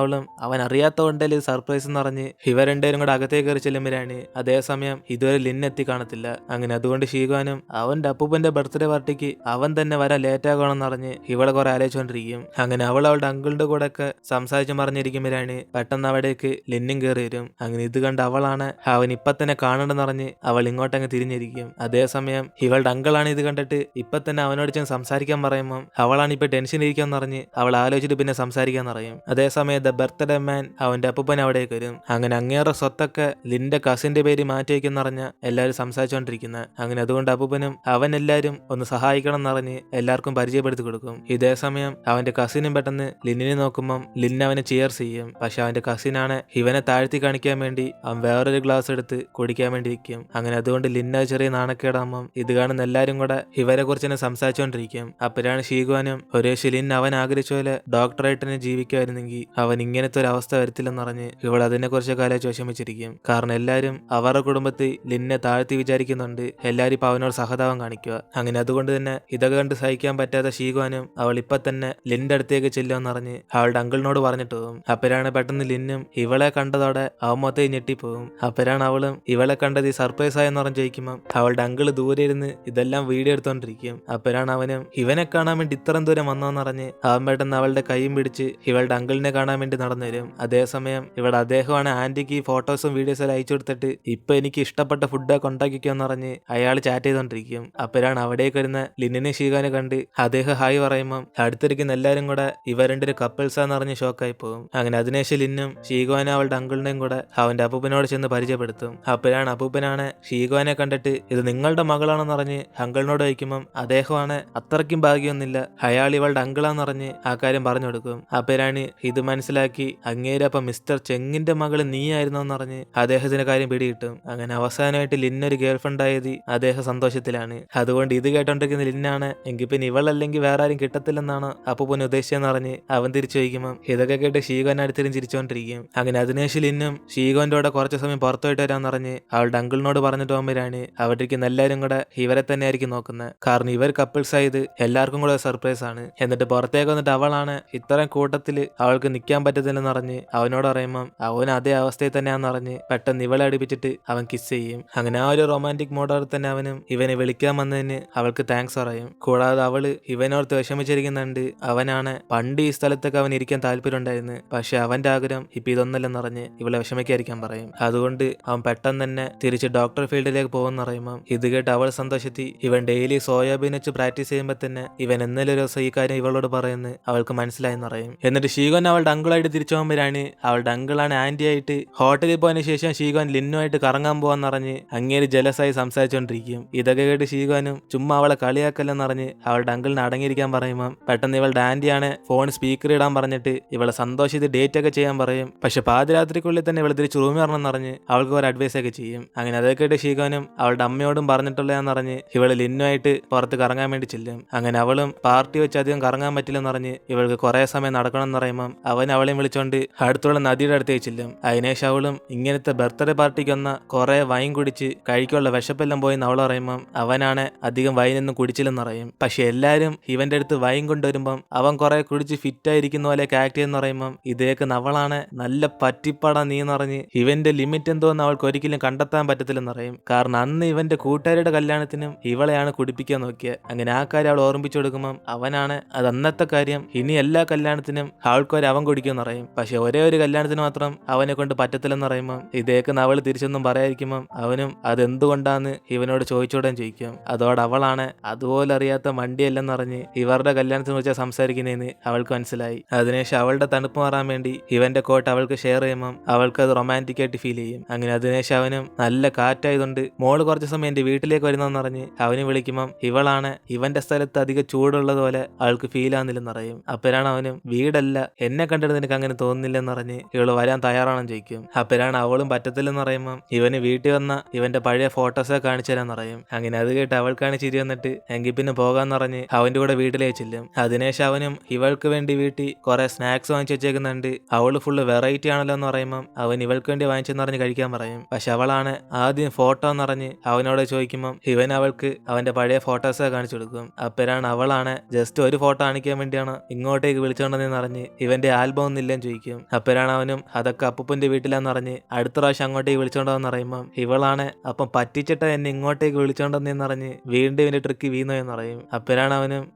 അവൻ അറിയാത്തതുകൊണ്ടല്ലേ സർപ്രൈസ് എന്ന് പറഞ്ഞ് ഇവർ രണ്ടുപേരും കൂടെ അകത്തേക്ക് കയറി ചെല്ലുമ്പോഴാണ് അതേസമയം ഇതുവരെ ലിൻ എത്തി കാണത്തില്ല. അങ്ങനെ അതുകൊണ്ട് ഷീഗോനും അവന്റെ അപ്പൂപ്പന്റെ ബർത്ത്ഡേ പാർട്ടിക്ക് അവൻ തന്നെ വരാൻ ലേറ്റ് ആകണമെന്ന് പറഞ്ഞ് ഇവളെ കുറെ ആലോചിച്ചുകൊണ്ടിരിക്കും. അങ്ങനെ അവളുടെ അങ്കിളിന്റെ കൂടെ ഒക്കെ സംസാരിച്ചു പറഞ്ഞിരിക്കുമ്പോഴാണ് പെട്ടെന്ന് അവിടേക്ക് ലിന്നും കയറി വരും. അങ്ങനെ ഇത് കണ്ട് അവളാണ് അവൻ ഇപ്പൊ തന്നെ കാണണ്ടെന്ന് പറഞ്ഞ് അവൾ ഇങ്ങോട്ടങ്ങ് തിരിഞ്ഞിരിക്കും. അതേസമയം ഇവളുടെ അങ്കിളാണ് ഇത് കണ്ടിട്ട് ഇപ്പൊ തന്നെ അവനോട് ചെന്ന് സംസാരിക്കാൻ പറയുമ്പോൾ അവളാണ് ഇപ്പൊ ടെൻഷൻ ഇരിക്കാന്ന് പറഞ്ഞ് അവൾ ആലോചിച്ചിട്ട് പിന്നെ സംസാരിക്കാൻ പറയും. അതേസമയം ദ ബർത്ത്ഡേ മാൻ അവന്റെ അപ്പൂപ്പൻ അവിടേക്ക് വരും. അങ്ങനെ അങ്ങേറെ സ്വത്തൊക്കെ ലിന്റെ കസിന്റെ പേര് മാറ്റി വയ്ക്കുന്ന പറഞ്ഞ എല്ലാവരും സംസാരിച്ചുകൊണ്ടിരിക്കുന്നത്. അങ്ങനെ അതുകൊണ്ട് അപ്പൂപ്പനും അവൻ എല്ലാവരും ഒന്ന് സഹായിക്കണം എന്ന് പറഞ്ഞ് എല്ലാവർക്കും പരിചയപ്പെടുത്തി കൊടുക്കും. ഇതേ സമയം അവന്റെ കസിനും പെട്ടെന്ന് ലിന്നിനെ നോക്കുമ്പം ലിൻ അവനെ ചിയേഴ്സ് ചെയ്യും. പക്ഷെ അവന്റെ കസിനാണ് ഇവനെ താഴ്ത്തി കാണിക്കാൻ വേണ്ടി അവൻ വേറൊരു ഗ്ലാസ് എടുത്ത് കുടിക്കാൻ വേണ്ടി ഇരിക്കും. അങ്ങനെ അതുകൊണ്ട് ലിന്ന ചെറിയ നാണക്കേടാകുമ്പം ഇത് കാണുന്ന എല്ലാരും കൂടെ ഇവരെ കുറിച്ച് തന്നെ സംസാരിച്ചുകൊണ്ടിരിക്കും. അപ്പോഴാണ് ഷീഗോനും ഒരു ലിൻ അവൻ ആഗ്രഹിച്ച പോലെ ഡോക്ടറായിട്ട് തന്നെ ജീവിക്കുമായിരുന്നെങ്കിൽ അവൻ ഇങ്ങനത്തെ ഒരു അവസ്ഥ വരത്തില്ലെന്ന് പറഞ്ഞ് ഇവൾ അതിനെ കുറിച്ചൊക്കെ ആലോചിച്ച് വിഷമിച്ചിരിക്കും. കാരണം എല്ലാവരും അവരുടെ കുടുംബത്തിൽ ലിന്നെ താഴ്ത്തി വിചാരിക്കുന്നുണ്ട്. എല്ലാവരും ഇപ്പൊ അവനോട് സഹതാപം കാണിക്കുക. അങ്ങനെ അതുകൊണ്ട് തന്നെ ഇതൊക്കെ കണ്ട് സഹിക്കാൻ പറ്റാത്ത ഷീഗോനും അവൾ ഇപ്പൊ തന്നെ ലിന്റെ അടുത്തേക്ക് ചെല്ലുമെന്ന് പറഞ്ഞ് അവളുടെ അങ്കിളിനോട് പറഞ്ഞിട്ട് പോകും. അപ്പോഴാണ് പെട്ടെന്ന് ലിന്നും ഇവളെ കണ്ടതോടെ അവൻ മൊത്തം ഞെട്ടിപ്പോകും. അപ്പോഴാണ് അവളും ഇവളെ കണ്ടത് ഈ സർപ്രൈസ് ആയെന്ന് പറഞ്ഞ് ചോദിക്കുമ്പോൾ അവളുടെ അങ്കിള് ദൂരെ ഇരുന്ന് ഇതെല്ലാം വീഡിയോ എടുത്തോണ്ടിരിക്കും. അപ്പോഴാണ് അവനും ഇവനെ കാണാൻ വേണ്ടി ഇത്രയും ദൂരം വന്നോന്ന് പറഞ്ഞ് അവൻ പെട്ടെന്ന് അവളുടെ കൈയും പിടിച്ച് ഇവളുടെ അങ്കിളിനെ കാണാൻ വേണ്ടി നടന്നു വരും. അതേസമയം ഇവിടെ അദ്ദേഹമാണ് ആന്റിക്ക് ഈ ഫോട്ടോസും വീഡിയോസും എല്ലാം അയച്ചു കൊടുത്തിട്ട് ഇപ്പൊ എനിക്ക് ഇഷ്ടപ്പെട്ട ഫുഡൊക്കെ ഉണ്ടാക്കിക്കോന്ന് പറഞ്ഞ് അയാൾ ചാറ്റ് ചെയ്തോണ്ടിരിക്കും. അപ്പോഴാണ് അവിടേക്ക് വരുന്ന ലിന്നിനെ ഷീഗാനെ കണ്ട് അദ്ദേഹം ഹായ് പറയുമ്പോൾ അടുത്തിരിക്കുന്ന എല്ലാരും കൂടെ ഇവ രണ്ടൊരു കപ്പിൾസാന്ന് പറഞ്ഞ് ഷോക്കായി പോകും. അങ്ങനെ അതിനുശേഷം ലിന്നും ഷീഗോനെ അവളുടെ അങ്കിളിനെയും കൂടെ അവന്റെ അപ്പൂപ്പനോട് ചെന്ന് പരിചയപ്പെടുത്തും. അപ്പോഴാണ് അപ്പൂപ്പനാണ് ഷീഗോനെ കണ്ടിട്ട് ഇത് നിങ്ങളുടെ മകളാണെന്ന് പറഞ്ഞ് അങ്കിളിനോട് ചോദിക്കുമ്പം അദ്ദേഹമാണ് അത്രയ്ക്കും ഭാഗ്യമൊന്നുമില്ല, അയാൾ ഇവളുടെ അങ്കിളാന്ന് പറഞ്ഞ് ആ കാര്യം പറഞ്ഞു കൊടുക്കും. അപ്പോഴാണ് ഇത് മനസ്സിലാക്കി അങ്ങേരപ്പം മിസ്റ്റർ ചെങ്ങിന്റെ മകള് നീയായിരുന്നോന്ന് പറഞ്ഞ് അദ്ദേഹത്തിന്റെ കാര്യം പിടികിട്ടും. അങ്ങനെ അവസാനമായിട്ട് ലിന്നൊരു ഗേൾഫ്രണ്ട് ആയത് അദ്ദേഹം സന്തോഷത്തിലാണ്. അതുകൊണ്ട് ഇത് കേട്ടോണ്ടിരിക്കുന്ന ലിന്നാണ് എങ്കിൽ പിന്നെ ഇവളല്ലെങ്കിൽ വേറെ ആരും കിട്ടത്തില്ലെന്നാണ് അപ്പൂപ്പൻ ഉദ്ദേശിച്ചെന്ന് പറഞ്ഞ് അവൻ തിരിച്ചു ചോദിക്കുമ്പോൾ ഇതൊക്കെ കേട്ട് ഷീഗോനെ അടുത്തിരും ചിരിച്ചോണ്ടിരിക്കും. അങ്ങനെ അതിനുശേഷം ലിന്നും ഷീഗോന്റെ കൂടെ കുറച്ച് സമയം പുറത്തുപോയിട്ട് വരാന്ന് പറഞ്ഞ് അവളുടെ അങ്കിളിനോട് പറഞ്ഞിട്ട് പോകുമ്പോഴാണ് അവിടേക്ക് എല്ലാവരും കൂടെ ഇവരെ തന്നെ ആയിരിക്കും നോക്കുന്നത്. കാരണം ഇവർ കപ്പിൾസ് ആയത് എല്ലാവർക്കും കൂടെ സർപ്രൈസ് ആണ്. എന്നിട്ട് പുറത്തേക്ക് വന്നിട്ട് അവളാണ് ഇത്രയും കൂട്ടത്തില് അവൾക്ക് നിൽക്കാൻ പറ്റത്തില്ലെന്ന് പറഞ്ഞ് അവനോട് പറയുമ്പോൾ അവൻ അതേ അവസ്ഥയിൽ തന്നെയാണെന്ന് അറിഞ്ഞ് പെട്ടെന്ന് ഇവളെ അടുപ്പിച്ചിട്ട് അവൻ കിസ് ചെയ്യും. അങ്ങനെ ആ ഒരു റൊമാൻറ്റിക് മോഡോടെ തന്നെ അവനും ഇവനെ വിളിക്കാൻ വന്നതിന് അവൾക്ക് താങ്ക്സ് പറയും. കൂടാതെ അവള് ഇവനോർത്ത് വിഷമിച്ചിരിക്കുന്നുണ്ട്. അവനാണ് പണ്ട് ഈ സ്ഥലത്തൊക്കെ അവൻ ഇരിക്കാൻ താല്പര്യം ഉണ്ടായിരുന്നു, പക്ഷെ അവന്റെ ആഗ്രഹം ഇപ്പൊ ഇതൊന്നല്ലെന്ന് അറിഞ്ഞ് ഇവളെ വിഷമിക്കാതിരിക്കാൻ പറയും. അതുകൊണ്ട് അവൻ പെട്ടെന്ന് തന്നെ തിരിച്ച് ഡോക്ടർ ഫീൽഡിലേക്ക് പോകുമെന്ന് പറയുമ്പോൾ ഇത് കേട്ട് അവൾ സന്തോഷത്തി ഇവൻ ഡെയിലി സോയാബീൻ വെച്ച് പ്രാക്ടീസ് ചെയ്യുമ്പോൾ തന്നെ ഇവൻ എന്നാലും ഒരു ദിവസം ഈ കാര്യം ഇവളോട് പറയുന്നത് അവൾക്ക് മനസ്സിലായെന്ന് പറയും. എന്നിട്ട് ഷീഗോൻ അവളുടെ അങ്കിളായിട്ട് തിരിച്ചു പോകുമ്പോഴാണ് അവളുടെ അങ്കിളാണ് ആന്റി ആയിട്ട് ഹോട്ടലിൽ പോയതിനു ശേഷം ഷീഗോൻ ലിന്നുമായിട്ട് കറങ്ങാൻ പോവാന്നറിഞ്ഞ് അങ്ങേര് ജലസായി സംസാരിച്ചുകൊണ്ടിരിക്കും. ഇതൊക്കെ കേട്ട് ഷീഗോനും ചുമ്മാ അവളെ കളിയാക്കല്ലെന്നറിഞ്ഞ് അവളുടെ അങ്കിളിനെ അടങ്ങിയിരിക്കാൻ പറയുമ്പോൾ പെട്ടെന്ന് ഇവളുടെ ആന്റിയാണ് ഫോൺ സ്പീക്കർ ഇടാൻ പറഞ്ഞിട്ട് ഇവളെ സന്തോഷിച്ച് ഡേറ്റ് ഒക്കെ ചെയ്യാൻ പറയും. പക്ഷെ പാതിരാത്രിക്കുള്ളിൽ തന്നെ ഇവളെ തിരിച്ച് റൂമിൽ വരണമെന്നറിഞ്ഞ് അവൾക്ക് ഒരു അഡ്വൈസ് ഒക്കെ ചെയ്യും. അങ്ങനെ അതൊക്കെ കേട്ട് ഷീഗോനും അവളുടെ അമ്മയോടും പറഞ്ഞിട്ടുള്ളതെന്നറിഞ്ഞ് ഇവള് ലിന്നുമായിട്ട് പുറത്ത് കറങ്ങാൻ വേണ്ടി ചെല്ലും. അങ്ങനെ അവളും പാർട്ടി വെച്ച് അധികം കറങ്ങാൻ പറ്റില്ലെന്നറിഞ്ഞ് ഇവൾക്ക് കുറെ സമയം നടക്കണം എന്ന് പറയുമ്പോൾ അവൻ അവളെയും വിളിച്ചോണ്ട് അടുത്തുള്ള നദിയുടെ അടുത്തേക്ക് ചെല്ലും. അതിനേശം അവളും ഇങ്ങനത്തെ ബർത്ത്ഡേ പാർട്ടിക്ക് വന്ന കുറെ വൈൻ കുടിച്ച് കഴിക്കാനുള്ള വിശപ്പെല്ലാം പോയി അവൾ പറയുമ്പം അവനാണ് അധികം വൈനൊന്നും കുടിച്ചില്ലെന്ന് പറയും. പക്ഷെ എല്ലാരും ഇവന്റെ അടുത്ത് വൈൻ കൊണ്ടുവരുമ്പം അവൻ കുറെ കുടിച്ച് ഫിറ്റായിരിക്കുന്ന പോലെ ആക്ട് ചെയ്യുന്ന പറയുമ്പം ഇതേക്ക് അവളാണ് നല്ല പറ്റിപ്പാടാ നീ എന്ന് പറഞ്ഞ് ഇവന്റെ ലിമിറ്റ് എന്തോന്ന് അവൾക്ക് ഒരിക്കലും കണ്ടെത്താൻ പറ്റത്തില്ലെന്ന് പറയും. കാരണം അന്ന് ഇവന്റെ കൂട്ടുകാരുടെ കല്യാണത്തിനും ഇവളെയാണ് കുടിപ്പിക്കാൻ നോക്കിയത്. അങ്ങനെ ആ കാര്യം അവൾ ഓർമ്മിച്ചു കൊടുക്കുമ്പം അവനാണ് അത് അന്നത്തെ കാര്യം, ഇനി എല്ലാ കല്യാണത്തിനും ആൾക്കാർ അവൻ കുടിക്കുമെന്ന് പറയും. പക്ഷെ ഒരേ ഒരു കല്യാണത്തിന് മാത്രം അവനെ കൊണ്ട് പറ്റത്തില്ലെന്ന് പറയുമ്പം ഇതേക്ക് അവൾ തിരിച്ചൊന്നും പറയാതിരിക്കുമ്പം അവനും അതെന്തുകൊണ്ടാന്ന് ഇവനോട് ചോദിച്ചോടാൻ ചോദിക്കും. അതോടെ അവളാണ് അതുപോലെ അറിയാത്ത മണ്ടിയല്ലെന്ന് പറഞ്ഞ് ഇവരുടെ കല്യാണത്തിനെ കുറിച്ച് സംസാരിക്കുന്നതെന്ന് അവൾക്ക് മനസ്സിലായി. അതിനുശേഷം അവളുടെ തണുപ്പ് മാറാൻ വേണ്ടി ഇവന്റെ കോട്ട് അവൾക്ക് ഷെയർ ചെയ്യുമ്പം അവൾക്ക് അത് റൊമാൻറ്റിക് ആയിട്ട് ഫീൽ ചെയ്യും. അങ്ങനെ അതിനുശേഷം അവനും നല്ല കാറ്റായതുകൊണ്ട് മോള് കുറച്ച് സമയം എന്റെ വീട്ടിലേക്ക് വരുന്നെന്ന് പറഞ്ഞ് അവന് വിളിക്കുമ്പം ഇവളാണ് ഇവന്റെ സ്ഥലത്ത് അധികം ചൂടുള്ളത് പോലെ അവൾക്ക് ഫീൽ ആകുന്നില്ലെന്ന് പറയും. അപ്പോഴാണ് അവനും വീടല്ല, എന്നെ കണ്ടിട്ട് നിനക്ക് അങ്ങനെ തോന്നുന്നില്ലെന്ന് പറഞ്ഞ് ഇവള് വരാൻ തയ്യാറാണെന്ന് ചോദിക്കും. അപ്പോഴാണ് അവളും പറ്റത്തില്ലെന്ന് പറയുമ്പം ഇവന് വീട്ടിൽ വന്ന ഇവന്റെ പഴയ ഫോട്ടോസൊക്കെ കാണിച്ചു തരാന്ന് പറയും. അങ്ങനെ അത് കേട്ട് അവൾക്കാണ് ചിരി വന്നിട്ട് എങ്കിൽ പിന്നെ പോകാന്ന് പറഞ്ഞ് അവന്റെ കൂടെ വീട്ടിലേക്ക് ചെല്ലും. അതിനുശേഷം അവനും ഇവൾക്ക് വേണ്ടി വീട്ടിൽ കുറെ സ്നാക്സ് വാങ്ങിച്ചു വെച്ചേക്കുന്നുണ്ട്. അവള് ഫുള്ള് വെറൈറ്റി ആണല്ലോ എന്ന് പറയുമ്പം അവൻ ഇവൾക്ക് വേണ്ടി വാങ്ങിച്ചെന്ന് പറഞ്ഞ് കഴിക്കാൻ പറയും. പക്ഷെ അവളാണ് ആദ്യം ഫോട്ടോ എന്ന് പറഞ്ഞ് അവനോട് ചോദിക്കുമ്പം ഇവൻ അവൾക്ക് അവന്റെ പഴയ ഫോട്ടോസൊക്കെ കാണിച്ചു കൊടുക്കും. അപ്പോഴാണ് അവളാണ് ജസ്റ്റ് ഒരു ഫോട്ടോ കാണിക്കാൻ വേണ്ടിയാണ് ഇങ്ങോട്ടേക്ക് വിളിച്ചോണ്ടെന്ന് പറഞ്ഞ് ഇവന്റെ ആൽബം ഒന്നും ഇല്ലെന്ന് ചോദിക്കും. അപ്പോഴാണ് അവനും അതൊക്കെ അപ്പൂപ്പന്റെ വീട്ടിലാന്ന് പറഞ്ഞ് അടുത്ത പ്രാവശ്യം അങ്ങോട്ടേക്ക് വിളിച്ചോണ്ടെന്ന് പറയുമ്പം ഇവളാണ് അപ്പം പറ്റിച്ചിട്ട് എന്നെ ഇങ്ങോട്ടേക്ക് വിളിച്ചോണ്ടെന്ന് പറഞ്ഞ് വീണ്ടും ഇവന്റെ ട്രിക്ക് വീണു എന്ന് പറയും. അപ്പോഴാണ്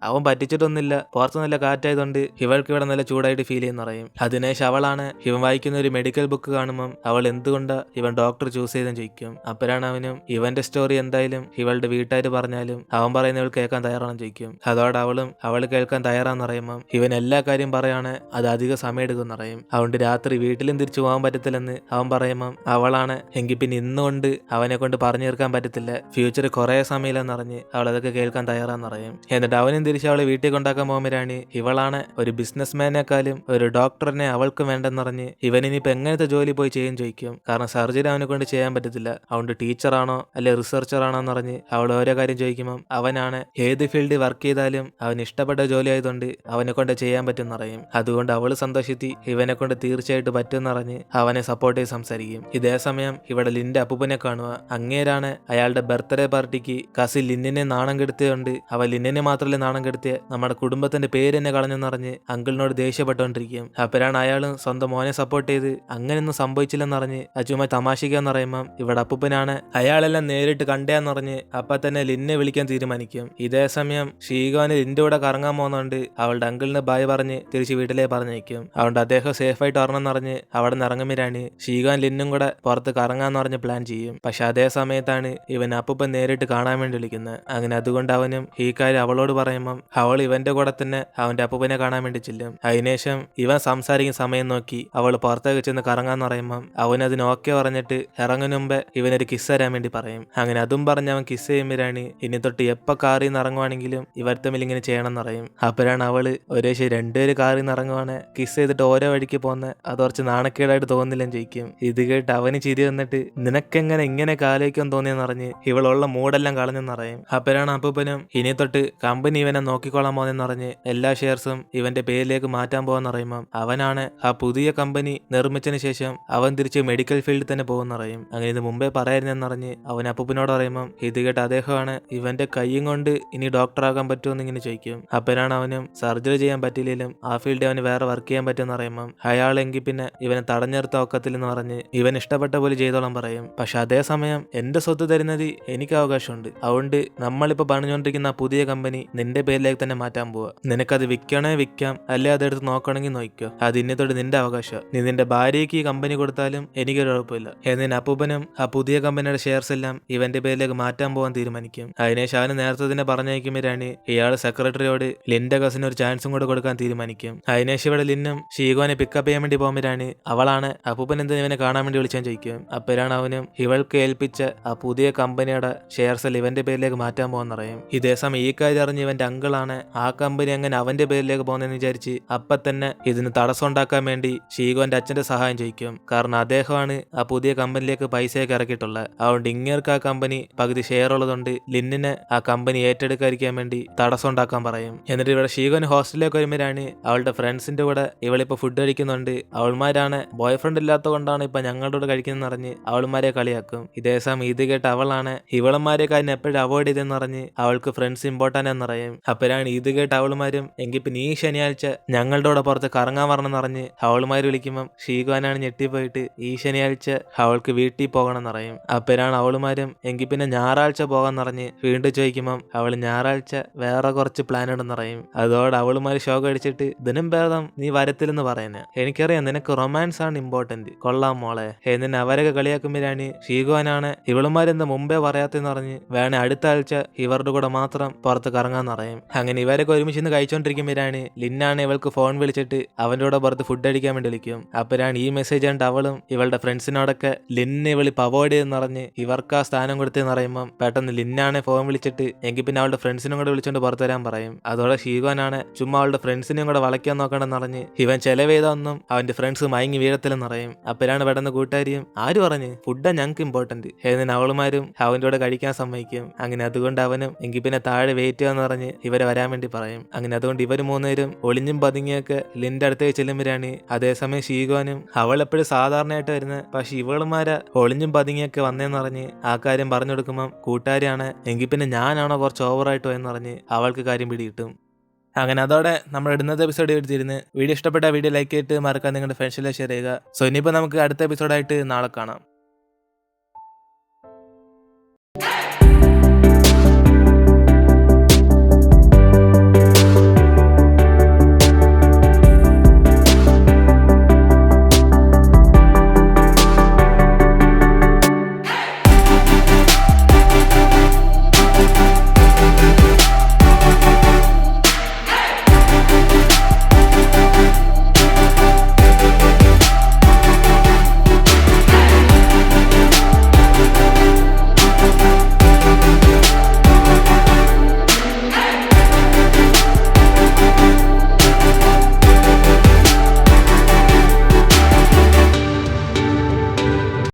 അവൻ പറ്റിച്ചിട്ടൊന്നുമില്ല, പുറത്ത് നല്ല കാറ്റായതുകൊണ്ട് ഇവൾക്ക് ഇവിടെ നല്ല ചൂടായിട്ട് ഫീൽ ചെയ്യുന്ന പറയും. അതിനുശേഷം അവളാണ് ഇവൻ വായിക്കുന്ന ഒരു മെഡിക്കൽ ബുക്ക് കാണുമ്പം അവൾ എന്തുകൊണ്ടാ ഇവൻ ഡോക്ടർ ചൂസ് ചെയ്തെന്ന് ചോദിക്കും. അപ്പോഴാണ് അവനും ഇവന്റെ സ്റ്റോറി എന്തായാലും ഇവളുടെ വീട്ടുകാർ പറഞ്ഞാലും അവൻ പറയുന്നവൾ കേൾക്കാൻ തയ്യാറാണെന്ന് ചോദിക്കും. അതോടെ അവൾ കേൾക്കാൻ തയ്യാറാന്ന് പറയുമ്പം ഇവൻ എല്ലാ കാര്യം പറയാണ് അത് അധികം സമയം എടുക്കുമെന്ന് പറയും. അതുകൊണ്ട് രാത്രി വീട്ടിലും തിരിച്ചു പോകാൻ പറ്റത്തില്ലെന്ന് അവൻ പറയുമ്പം അവളാണ് എങ്കിൽ പിന്നെ ഇന്നുകൊണ്ട് അവനെ കൊണ്ട് പറഞ്ഞു തീർക്കാൻ പറ്റത്തില്ല, ഫ്യൂച്ചർ കുറെ സമയമില്ലെന്ന് അറിഞ്ഞ് അവൾ അതൊക്കെ കേൾക്കാൻ തയ്യാറാന്ന് പറയും. എന്നിട്ട് അവനും തിരിച്ച് അവളെ വീട്ടിൽ കൊണ്ടാക്കാൻ പോകുമ്പോഴാണ് ഇവളാണ് ഒരു ബിസിനസ് മാനേക്കാളും ഒരു ഡോക്ടറിനെ അവൾക്ക് വേണ്ടെന്നറിഞ്ഞ് ഇവനിനിപ്പോ എങ്ങനത്തെ ജോലി പോയി ചെയ്യാൻ ചോദിക്കും. കാരണം സർജറി അവനെ കൊണ്ട് ചെയ്യാൻ പറ്റത്തില്ല. അതുകൊണ്ട് ടീച്ചറാണോ അല്ലെ റിസർച്ചർ ആണോ എന്നറിഞ്ഞ് അവൾ ഓരോ കാര്യം ചോദിക്കുമ്പം അവനാണ് ഏത് ഫീൽഡിൽ വർക്ക് ചെയ്താലും അവന് ഇഷ്ടപ്പെട്ട ജോലി ആയതുകൊണ്ട് അവനെ കൊണ്ട് ചെയ്യാൻ പറ്റുമെന്ന് പറയും. അതുകൊണ്ട് അവള് സന്തോഷിത്തി ഇവനെ കൊണ്ട് തീർച്ചയായിട്ടും പറ്റുമെന്നറിഞ്ഞ് അവനെ സപ്പോർട്ട് ചെയ്ത് സംസാരിക്കും. ഇതേ സമയം ഇവിടെ ലിന്റെ അപ്പൂപ്പനെ കാണുക. അങ്ങേരാണ് അയാളുടെ ബർത്ത്ഡേ പാർട്ടിക്ക് കസിൻ ലിന്നിനെ നാണം കെടുത്തിയതുകൊണ്ട് അവൻ ലിന്നിനെ മാത്രമല്ല നാണം കെടുത്തിയ നമ്മുടെ കുടുംബത്തിന്റെ പേര് തന്നെ കളഞ്ഞെന്നറിഞ്ഞ് അങ്കിളിനോട് ദേഷ്യപ്പെട്ടുകൊണ്ടിരിക്കും. അപ്പോഴാണ് അയാളും സ്വന്തം മോനെ സപ്പോർട്ട് ചെയ്ത് അങ്ങനെയൊന്നും സംഭവിച്ചില്ലെന്നറിഞ്ഞ് അച്ചുമായി തമാശിക്കാന്ന് പറയുമ്പം ഇവിടെ അപ്പൂപ്പനാണ് അയാളെല്ലാം നേരിട്ട് കണ്ടേന്നറിഞ്ഞ് അപ്പൊ തന്നെ ലിന്നെ വിളിക്കാൻ തീരുമാനിക്കും. ഇതേ സമയം ഷീഗോന് ലിന്റെ കൂടെ കറങ്ങാൻ പോകുന്നതുകൊണ്ട് അവളുടെ അങ്കിളിന് ബായ് പറഞ്ഞ് തിരിച്ച് വീട്ടിലേക്ക് പറഞ്ഞേക്കും. അതുകൊണ്ട് അദ്ദേഹം സേഫായിട്ട് ഉറങ്ങുന്നറിഞ്ഞ് അവിടെ നിന്ന് ഇറങ്ങുമ്പോഴാണ് ഷീഗോൻ ലിന്നും കൂടെ പുറത്ത് കറങ്ങാന്ന് പറഞ്ഞ് പ്ലാൻ ചെയ്യും. പക്ഷെ അതേ സമയത്താണ് ഇവൻ അപ്പൂപ്പൻ നേരിട്ട് കാണാൻ വേണ്ടി വിളിക്കുന്നത്. അങ്ങനെ അതുകൊണ്ട് അവനും ഈ കാര്യം അവളോട് പറയുമ്പം അവൾ ഇവന്റെ കൂടെ തന്നെ അവന്റെ അപ്പൂപ്പനെ കാണാൻ വേണ്ടി ചെല്ലും. അതിനുശേഷം ഇവൻ സംസാരിക്കുന്ന സമയം നോക്കി അവൾ പുറത്തേക്ക് ചെന്ന് കറങ്ങാന്ന് പറയുമ്പം അവനതിന് ഓക്കെ പറഞ്ഞിട്ട് ഇറങ്ങുന്ന മുമ്പേ ഇവനൊരു കിസ് തരാൻ വേണ്ടി പറയും. അങ്ങനെ അതും പറഞ്ഞ് അവൻ കിസ് ചെയ്യുമ്പോഴാണ് ഇനി തൊട്ട് എപ്പോ കാറിൽ നിന്ന് ഇറങ്ങുവാണെങ്കിലും ഇവർ തമ്മിൽ ഇങ്ങനെ ചെയ്യണം പറയും. അപ്പോഴാണ് അവള് ഒരേ ശരി രണ്ടുപേര് കാറിൽ നിന്ന് ഇറങ്ങുവാണ് കിസ് ചെയ്തിട്ട് ഓരോ വഴിക്ക് പോകുന്ന അത് കുറച്ച് നാണക്കേടായിട്ട് തോന്നില്ലെന്ന് ചോദിക്കും. ഇത് കേട്ട് അവന് ചിരി വന്നിട്ട് നിനക്കെങ്ങനെ ഇങ്ങനെ കാലേക്കാൻ തോന്നിയെന്ന് പറഞ്ഞ് ഇവളുള്ള മൂടെല്ലാം കളഞ്ഞെന്ന് പറയും. അപ്പോഴാണ് അപ്പൂപ്പനും ഇനി തൊട്ട് കമ്പനി ഇവനെ നോക്കിക്കോളാൻ പോകുന്നെന്ന് പറഞ്ഞ് എല്ലാ ഷെയർസും ഇവന്റെ പേരിലേക്ക് മാറ്റാൻ പോകാന്ന് പറയുമ്പം അവനാണ് ആ പുതിയ കമ്പനി നിർമ്മിച്ചതിന് ശേഷം അവൻ തിരിച്ച് മെഡിക്കൽ ഫീൽഡിൽ തന്നെ പോകുന്ന പറയും. അങ്ങനെ ഇത് മുമ്പേ പറയായിരുന്നെന്നറിഞ്ഞ് അവൻ അപ്പൂപ്പനോട് പറയുമ്പം ഇത് കേട്ട് അദ്ദേഹമാണ് ഇവന്റെ കൈയും കൊണ്ട് ഇനി ഡോക്ടറാകാൻ പറ്റുമെന്ന് ഇങ്ങനെ ചോദിക്കും. അപ്പോഴാണ് അവനും സർജറി ചെയ്യാൻ പറ്റില്ലെങ്കിലും ആ ഫീൽഡിൽ അവന് വേറെ വർക്ക് ചെയ്യാൻ പറ്റുമെന്ന് പറയുമ്പം അയാളെങ്കിൽ പിന്നെ ഇവനെ തടഞ്ഞു നിർത്താൻ ഒക്കത്തില്ലെന്ന് പറഞ്ഞ് ഇവൻ ഇഷ്ടപ്പെട്ട പോലെ ചെയ്തോളാൻ പറയും. പക്ഷെ അതേസമയം എന്റെ സ്വത്ത് തരുന്നത് എനിക്ക് അവകാശമുണ്ട്. അതുകൊണ്ട് നമ്മളിപ്പോ പണിഞ്ഞുകൊണ്ടിരിക്കുന്ന ആ പുതിയ കമ്പനി നിന്റെ പേരിലേക്ക് തന്നെ മാറ്റാൻ പോവാ. നിനക്കത് വിൽക്കണേ വിൽക്കാം, അല്ലെ അതെടുത്ത് നോക്കണമെങ്കിൽ നോക്കിക്കോ. അത് ഇന്നത്തോട് നിന്റെ അവകാശം. നീ നിന്റെ ഭാര്യയ്ക്ക് ഈ കമ്പനി കൊടുത്താലും എനിക്കൊരു കുഴപ്പമില്ല. എന്നിന് അപ്പൂപ്പനും ആ പുതിയ കമ്പനിയുടെ ഷെയർസ് എല്ലാം ഇവന്റെ പേരിലേക്ക് മാറ്റാൻ പോകാൻ തീരുമാനിക്കും. അതിനേശം അവന് നേരത്തെ തന്നെ പറഞ്ഞയക്കുമ്പോഴാണ് ഇയാള് സെക്രട്ടറിയോട് ലിന്റെ കസിന് ഒരു ചാൻസും കൂടെ കൊടുക്കാൻ തീരുമാനിക്കും. അതിനേശം ഇവിടെ ലിന്നും ഷീഗോനെ പിക്കപ്പ് ചെയ്യാൻ വേണ്ടി പോകുമ്പോഴാണ് അവളാണ് അപ്പൂപ്പൻ എന്തിന് ഇവനെ കാണാൻ വേണ്ടി വിളിച്ചാൻ ചോദിക്കും. അപ്പോഴാണ് അവനും ഇവൾക്ക് ഏൽപ്പിച്ച ആ പുതിയ കമ്പനിയുടെ ഷെയർസ് എല്ലാം ഇവന്റെ പേരിലേക്ക് മാറ്റാൻ പോകുന്നറിയും. ഇതേസമയം ഈ കാര്യം അറിഞ്ഞ് ഇവന്റെ അങ്കിളാണ് ആ കമ്പനി അങ്ങനെ അവന്റെ പേരിലേക്ക് പോകുന്നതെന്ന് വിചാരിച്ച് അപ്പൊ തന്നെ ഇതിന് തടസ്സം ഉണ്ടാക്കാൻ വേണ്ടി ഷീഗോന്റെ അച്ഛന്റെ സഹായം ചോദിക്കും. കാരണം അദ്ദേഹമാണ് ആ പുതിയ കമ്പനിയിലേക്ക് പൈസയൊക്കെ ഇറക്കിയിട്ടുള്ളത്. അതുകൊണ്ട് ഇങ്ങേർക്ക് ആ കമ്പനി പകുതി ഷെയർ ഉള്ളതുകൊണ്ട് ലിന്നിനെ ആ കമ്പനി ഏറ്റെടുക്കാതിരിക്കാൻ വേണ്ടി തടസ്സം ഉണ്ടാക്കാൻ പറയും. എന്നിട്ട് ഇവിടെ ഷീഗോന് ഹോസ്റ്റലിലേക്ക് വരുമ്പോഴാണ് അവളുടെ ഫ്രണ്ട്സിന്റെ കൂടെ ഇവളിപ്പോ ഫുഡ് കഴിക്കുന്നുണ്ട്. അവൾമാരാണ് ബോയ് ഫ്രണ്ട് ഇല്ലാത്ത കൊണ്ടാണ് ഇപ്പൊ ഞങ്ങളുടെ കൂടെ കഴിക്കുന്നതെന്ന് പറഞ്ഞ് അവൾമാരെ കളിയാക്കും. ഇതേസമയം ഇത് കേട്ട് അവളാണ് ഇവളന്മാരെ കാര്യം എപ്പോഴും അവോയ്ഡ് ചെയ്തെന്ന് പറഞ്ഞ് അവൾക്ക് ഫ്രണ്ട്സ് ഇമ്പോർട്ടൻ്റ് എന്നറിയും. അപ്പോഴാണ് ഇത് കേട്ട് അവളുമാരും എങ്കിൽ പിന്നെ ഈ ശനിയാഴ്ച ഞങ്ങളുടെ കൂടെ പുറത്ത് കറങ്ങാൻ വരണമെന്ന് പറഞ്ഞ് അവളുമാര് വിളിക്കുമ്പം ഷീഗോനാണ് ഞെട്ടിപ്പോയിട്ട് ഈ ശനിയാഴ്ച അവൾക്ക് വീട്ടിൽ പോകണം എന്നറിയും. അപ്പോഴാണ് അവളുമാരും എങ്കിൽ പിന്നെ ഞായറാഴ്ച പോകാൻ പറഞ്ഞ് വീണ്ടും ചോദിക്കുമ്പം അവൾ ഞായറാഴ്ച വേറെ കുറച്ച് പ്ലാൻ ഉണ്ടെന്ന് പറയും. അതോടെ അവളുമാര് ഷോക്ക് അടിച്ചിട്ട് ഇതിനും ഭേദം നീ വരത്തില്ലെന്ന് പറയുന്നത്. എനിക്കറിയാം നിനക്ക് റൊമാൻസ് ആണ് ഇമ്പോർട്ടന്റ്, കൊള്ളാം മോളെ എന്നിന് അവരൊക്കെ കളിയാക്കുമ്പോഴാണ് ഷീഗോനാണ് ഇവളുമാരെന്താ മുമ്പേ പറയാത്തെന്ന് പറഞ്ഞ് വേണേ അടുത്ത ആഴ്ച ഇവരുടെ കൂടെ മാത്രം പുറത്ത് കറങ്ങാൻ പറയും. അങ്ങനെ ഇവരൊക്കെ ഒരുമിച്ച് ഇന്ന് കഴിച്ചോണ്ടിരിക്കുമ്പോഴാണ് ലിന്നാണ് ഇവൾക്ക് ഫോൺ വിളിച്ചിട്ട് അവന്റെ കൂടെ പുറത്ത് ഫുഡ് അടിക്കാൻ വേണ്ടി വിളിക്കും. അപ്പോഴാണ് ഈ മെസ്സേജ് കണ്ട് അവളും ഇവളുടെ ഫ്രണ്ട്സിനോടൊക്കെ ലിന്നെ ഇവളി അവോയ്ഡ് ചെയ്തെന്ന് പറഞ്ഞ് ഇവർക്ക് ആ സ്ഥാനം കൊടുത്തെന്ന് പറയുമ്പോൾ പെട്ടെന്ന് ലിന്നാണ് ഫോൺ വിളിച്ചിട്ട് എങ്കിൽ പിന്നെ അവളുടെ ഫ്രണ്ട്സിനും കൂടെ വിളിച്ചോണ്ട് പുറത്തു വരാൻ പറയും. അതോടെ ഷീഗോനാണ് ചുമ്മാ അവളുടെ ഫ്രണ്ട്സിനെയും കൂടെ വളയ്ക്കാൻ നോക്കണമെന്ന് പറഞ്ഞ് ഇവൻ ചെലവേതൊന്നും അവന്റെ ഫ്രണ്ട്സ് മയങ്ങി വീഴത്തില്ലെന്ന് പറയും. അപ്പോഴാണ് പെട്ടെന്ന് കൂട്ടുകാരിയും ആര് പറഞ്ഞ് ഫുഡാ ഞങ്ങൾക്ക് ഇമ്പോർട്ടന്റ് എന്നിന് അവളുമാരും അവന്റെ കൂടെ കഴിക്കാൻ സമ്മതിക്കും. അങ്ങനെ അതുകൊണ്ട് അവനും എങ്കിൽ പിന്നെ താഴെ വെയിറ്റ് ചെയ്യാന്ന് പറഞ്ഞ് ഇവരെ വരാൻ വേണ്ടി പറയും. അങ്ങനെ അതുകൊണ്ട് ഇവർ മൂന്നുപേരും ഒളിഞ്ഞും പതുങ്ങിയൊക്കെ ലിന്റെ അടുത്തേക്ക് ചെല്ലുമ്പോഴാണ് അതേസമയം ഷീഗോനും അവൾ എപ്പോഴും സാധാരണയായിട്ട് വരുന്നത് പക്ഷെ ഇവളുമാരെ ഒളിഞ്ഞും പതുങ്ങിയൊക്കെ വന്നേന്ന് പറഞ്ഞ് ആ കാര്യം പറഞ്ഞു കൊടുക്കുമ്പം കൂട്ടുകാരിയാണ് എങ്കിൽ പിന്നെ ഞാനാണോ കുറച്ച് ഓവറായിട്ട് പോയെന്ന് പറഞ്ഞ് അവൾക്ക് കാര്യം പിടികിട്ടും. അങ്ങനെ അതോടെ നമ്മൾ ഇടുന്നത് എപ്പിസോഡ് എടുത്തിരുന്ന് വീഡിയോ ഇഷ്ടപ്പെട്ട വീഡിയോ ലൈക്ക് ചെയ്തിട്ട് മറക്കാൻ നിങ്ങളുടെ ഫ്രണ്ട്സിലെ ഷെയർ ചെയ്യുക. സോ ഇനിയിപ്പോൾ നമുക്ക് അടുത്ത എപ്പിസോഡായിട്ട് നാളെ കാണാം.